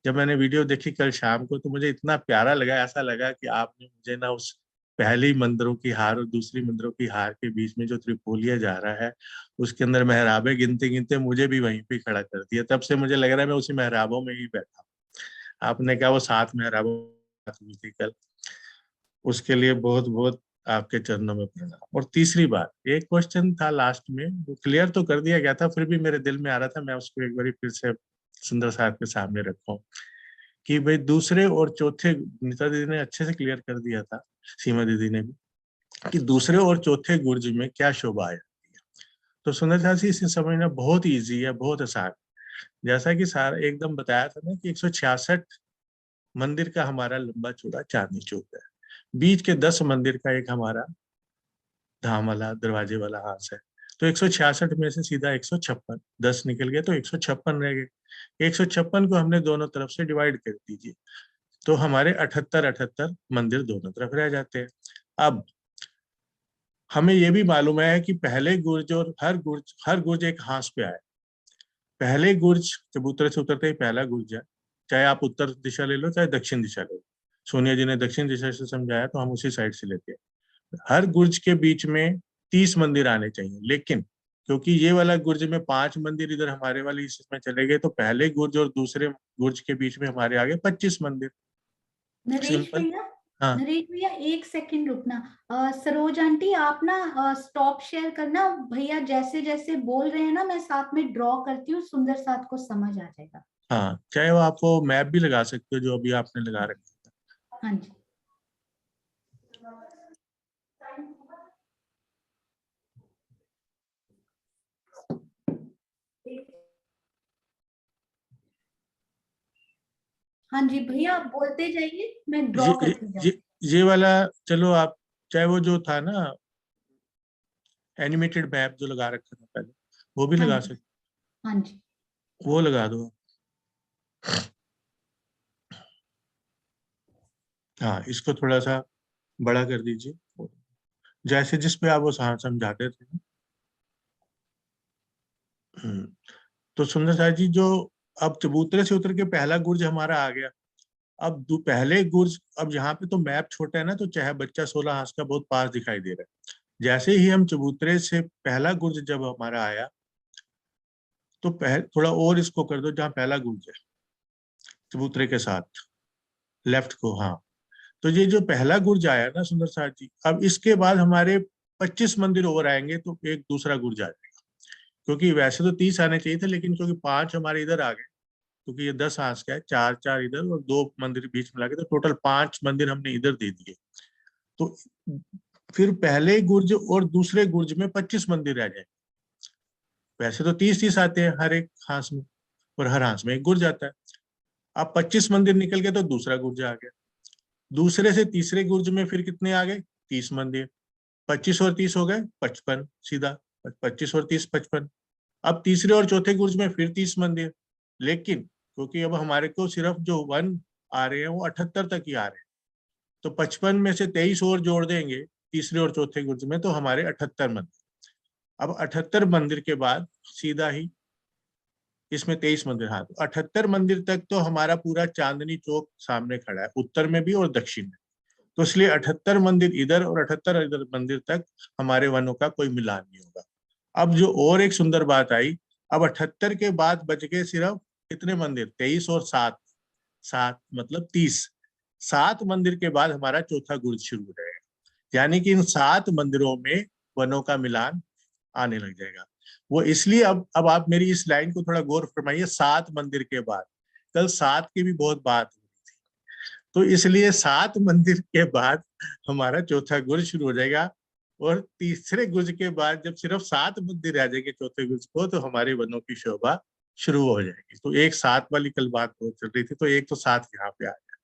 जब मैंने वीडियो देखी कल शाम को, तो मुझे इतना प्यारा लगा, ऐसा लगा कि आपने मुझे ना उस पहली मंदिरों की हार और दूसरी मंदिरों की हार के बीच में जो त्रिपोलिया जा रहा है, उसके अंदर मेहराबे गिनते गिनते मुझे भी वहीं पे खड़ा कर दिया। तब से मुझे लग रहा है मैं उसी मेहराबों में ही बैठा हूँ। आपने कहा वो 7 मेहराबों हुई थी कल, उसके लिए बहुत बहुत आपके चरणों में प्रणाम। और तीसरी बात, एक क्वेश्चन था लास्ट में, वो क्लियर तो कर दिया गया था, फिर भी मेरे दिल में आ रहा था, मैं उसको एक बार फिर से सुंदर साहब के सामने रखूं कि भाई दूसरे और चौथे, नीता दीदी ने अच्छे से क्लियर कर दिया था, सीमा दीदी ने भी, कि दूसरे और चौथे गुर्ज में क्या शोभा है। तो सुंदर साहब जी, इसे समझना बहुत ईजी है, बहुत आसान। जैसा कि सारा एकदम बताया था ना कि 166 मंदिर का हमारा लंबा चौड़ा चांदनी चौक है, बीच के 10 मंदिर का एक हमारा धाम वाला दरवाजे वाला हाथ है। तो 166 में से सीधा 156, 10 निकल गए तो 156 रह गए। 156 को हमने दोनों तरफ से डिवाइड कर दीजिए, तो हमारे 78 78 मंदिर दोनों तरफ रह जाते हैं। अब हमें यह भी मालूम है कि पहले गुर्ज और हर गुर्ज एक हांस पे आए। पहले गुर्ज चबूतरे से उतरते ही पहला गुर्ज है, चाहे आप उत्तर दिशा ले लो चाहे दक्षिण दिशा ले लो। सोनिया जी ने दक्षिण दिशा से समझाया तो हम उसी साइड से लेते हैं। हर गुर्ज के बीच में 30 मंदिर आने चाहिए, लेकिन क्योंकि ये वाला गुर्ज में 5 मंदिर इधर हमारे वाली इसमें चले गए, तो पहले गुर्ज और दूसरे गुर्ज के बीच में हमारे आगे 25 मंदिर। नरेश सिंपल। भैया, हाँ नरेश भैया एक सेकंड रुकना। सरोज आंटी, आप ना स्टॉप शेयर करना। भैया जैसे जैसे बोल रहे हैं ना, मैं साथ में ड्रॉ करती हूँ, सुंदर साथ को समझ आ जाएगा। हाँ, चाहे वो आप वो मैप भी लगा सकते हो जो अभी आपने लगा रखा है। हाँ जी। हाँ जी भैया, आप बोलते जाइए, मैं ड्रॉ ये करती ये जाऊँ। ये वाला, चलो आप, चाहे वो जो था ना एनिमेटेड मैप जो लगा रखा था पहले, वो भी हाँ लगा जी, सकते, हाँ जी। वो लगा दो। हाँ, इसको थोड़ा सा बड़ा कर दीजिए, जैसे जिस पे आप वो समझाते थे। हम्म। तो सुंदर साहब जी, जो अब चबूतरे से उतर के पहला गुर्ज हमारा आ गया। अब पहले गुर्ज, अब यहाँ पे तो मैप छोटा है ना, तो चाहे बच्चा 16 हाथ का बहुत पास दिखाई दे रहा है। जैसे ही हम चबूतरे से पहला गुर्ज जब हमारा आया, तो थोड़ा और इसको कर दो जहाँ पहला गुर्ज है चबूतरे के साथ, लेफ्ट को। हाँ, तो ये जो पहला गुर्ज आया ना सुंदर साहब जी, अब इसके बाद हमारे 25 मंदिर और आएंगे, तो एक दूसरा गुर्ज आ जाएगा। क्योंकि वैसे तो 30 आने चाहिए थे, लेकिन क्योंकि 5 हमारे इधर आ गए, क्योंकि ये 10 हांस का है, 4 इधर और 2 मंदिर बीच मिला के, तो टोटल 5 मंदिर हमने इधर दे दिए। तो फिर पहले गुर्ज और दूसरे गुर्ज में 25 मंदिर रह जाए। वैसे तो 30 आते हैं हर एक हांस में, और हर हांस में एक गुर्ज आता है। अब 25 मंदिर निकल गए तो दूसरा गुर्ज आ गया। दूसरे से तीसरे गुर्ज में फिर कितने आ गए? 30 मंदिर। 25 और 30 हो गए 55, सीधा 25 और 30 55। अब तीसरे और चौथे गुर्ज में फिर 30 मंदिर, लेकिन क्योंकि अब हमारे को सिर्फ जो वन आ रहे हैं वो 78 तक ही आ रहे हैं, तो 55 में से 23 और जोड़ देंगे तीसरे और चौथे गुर्ज में, तो हमारे 78 मंदिर। अब 78 मंदिर के बाद सीधा ही इसमें 23 मंदिर, हाँ, तो 78 मंदिर तक तो हमारा पूरा चांदनी चौक सामने खड़ा है, उत्तर में भी और दक्षिण में। तो इसलिए 78 मंदिर इधर और 78 इधर मंदिर तक हमारे वनों का कोई मिलान नहीं होगा। अब जो और एक सुंदर बात आई, अब 78 के बाद बच गए सिर्फ कितने मंदिर? 23 और 7, 7 मतलब 30। 7 मंदिर के बाद हमारा चौथा गुर्ज शुरू हो जाएगा, यानी कि इन 7 मंदिरों में वनों का मिलान आने लग जाएगा। वो इसलिए अब आप मेरी इस लाइन को थोड़ा गौर फरमाइए, 7 मंदिर के बाद। कल 7 की भी बहुत बात हो रही थी, तो इसलिए 7 मंदिर के बाद हमारा चौथा गुर्ज शुरू हो जाएगा, और तीसरे गुर्ज के बाद जब सिर्फ 7 मंदिर रह जाएंगे चौथे गुर्ज को, तो हमारे वनों की शोभा शुरू हो जाएगी। तो एक 7 वाली कल बात बहुत चल रही थी, तो एक तो 7 यहाँ पे आ गया।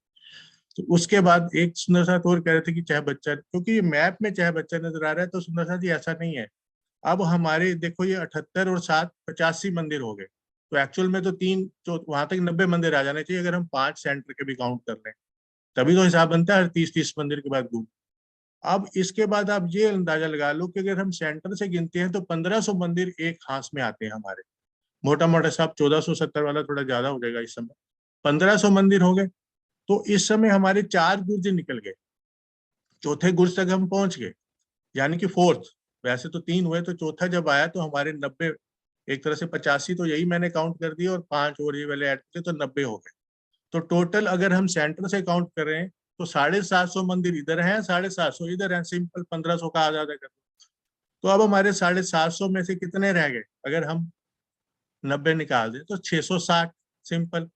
तो उसके बाद एक सुंदर साथ और कह रहे थे कि चाहे बच्चा, क्योंकि ये मैप में चाहे बच्चा नजर आ रहा है, तो सुंदर साथ जी ऐसा नहीं है। अब हमारे देखो ये 78 और 7 85 मंदिर हो गए, तो एक्चुअल में तो वहां तक 90 मंदिर आ जाने चाहिए, अगर हम 5 सेंटर के भी काउंट कर लें, तभी तो हिसाब बनता है 30 मंदिर के बाद गुण। अब इसके बाद आप ये अंदाजा लगा लो कि अगर हम सेंटर से गिनते हैं तो 1500 मंदिर एक हांस में आते हैं हमारे, मोटा मोटा साहब 1470 वाला थोड़ा ज्यादा हो जाएगा इस समय। 1500 मंदिर हो गए, तो इस समय हमारे 4 गुर्ज निकल गए, चौथे गुर्ज तक हम पहुंच गए, यानी कि फोर्थ। वैसे तो 3 हुए, तो चौथा जब आया तो हमारे 90, एक तरह से 85 तो यही मैंने काउंट कर दिया, और 5 और ये वाले ऐड किए तो 90 हो गए। तो टोटल अगर हम सेंटर से काउंट करें तो 750 मंदिर इधर हैं, 750 इधर हैं, सिंपल 1500 का आधा कर। तो अब हमारे 750 में से कितने रह गए? अगर हम 90 निकाल दें तो 660, सिंपल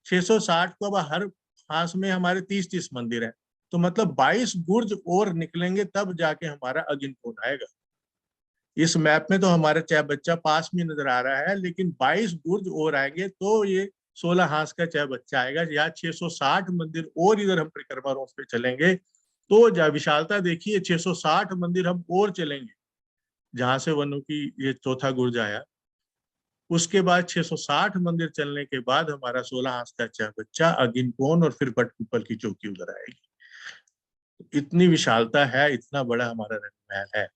660 को अब हर हांस में हमारे 30 मंदिर है, तो मतलब 22 गुर्ज और निकलेंगे तब जाके हमारा अगिनपुर आएगा। इस मैप में तो हमारा चाहे बच्चा पास में नजर आ रहा है, लेकिन 22 गुर्ज और आएंगे तो ये 16 हांस का चाहे बच्चा आएगा, या 660 मंदिर और इधर हम परिक्रमा रोड पे चलेंगे तो विशालता देखिए, 660 मंदिर हम और चलेंगे जहां से वनों की ये चौथा गुर्ज आया। उसके बाद 660 मंदिर चलने के बाद हमारा 16 हांस का चाहे बच्चा अगिनकोन और फिर बटपीपल की चौकी उधर आएगी। इतनी विशालता है, इतना बड़ा हमारा रंग महल है।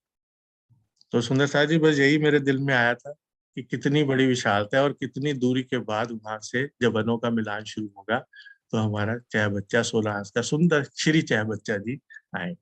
तो सुंदर साहब जी, बस यही मेरे दिल में आया था कि कितनी बड़ी विशालता है, और कितनी दूरी के बाद वहां से जब वनों का मिलान शुरू होगा तो हमारा चाहे बच्चा 16 हांस का सुंदर श्री चाहे बच्चा जी आएंगे।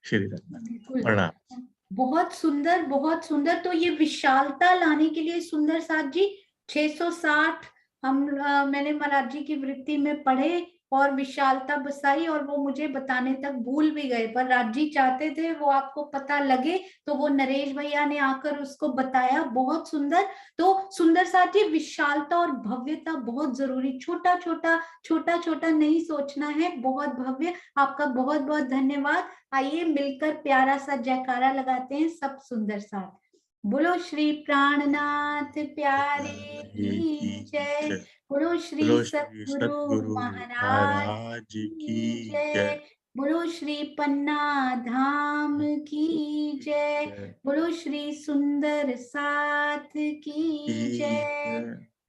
श्री रत्ना बिल्कुल, प्रणाम। बहुत सुंदर, बहुत सुंदर। तो ये विशालता लाने के लिए सुंदर साथ जी 660 मैंने महाराज जी की वृत्ति में पढ़े और विशालता बसाई, और वो मुझे बताने तक भूल भी गए, पर राज जी चाहते थे वो आपको पता लगे, तो वो नरेश भैया ने आकर उसको बताया। बहुत सुंदर। तो सुंदर साथ जी, विशालता और भव्यता बहुत जरूरी, छोटा छोटा नहीं सोचना है, बहुत भव्य। आपका बहुत बहुत धन्यवाद। आइए मिलकर प्यारा सा जयकारा लगाते हैं सब सुंदर साथ। बोलो श्री प्राणनाथ प्यारे की जय, बोलो श्री बोलो श्री सतगुरु सतगुरु महाराज महाराज की की जय। जय, बोलो श्री पन्ना धाम की जय, बोलो श्री सुंदर साथ की जय।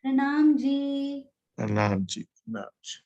प्रणाम जी। प्रणाम जी, प्रणाम जी।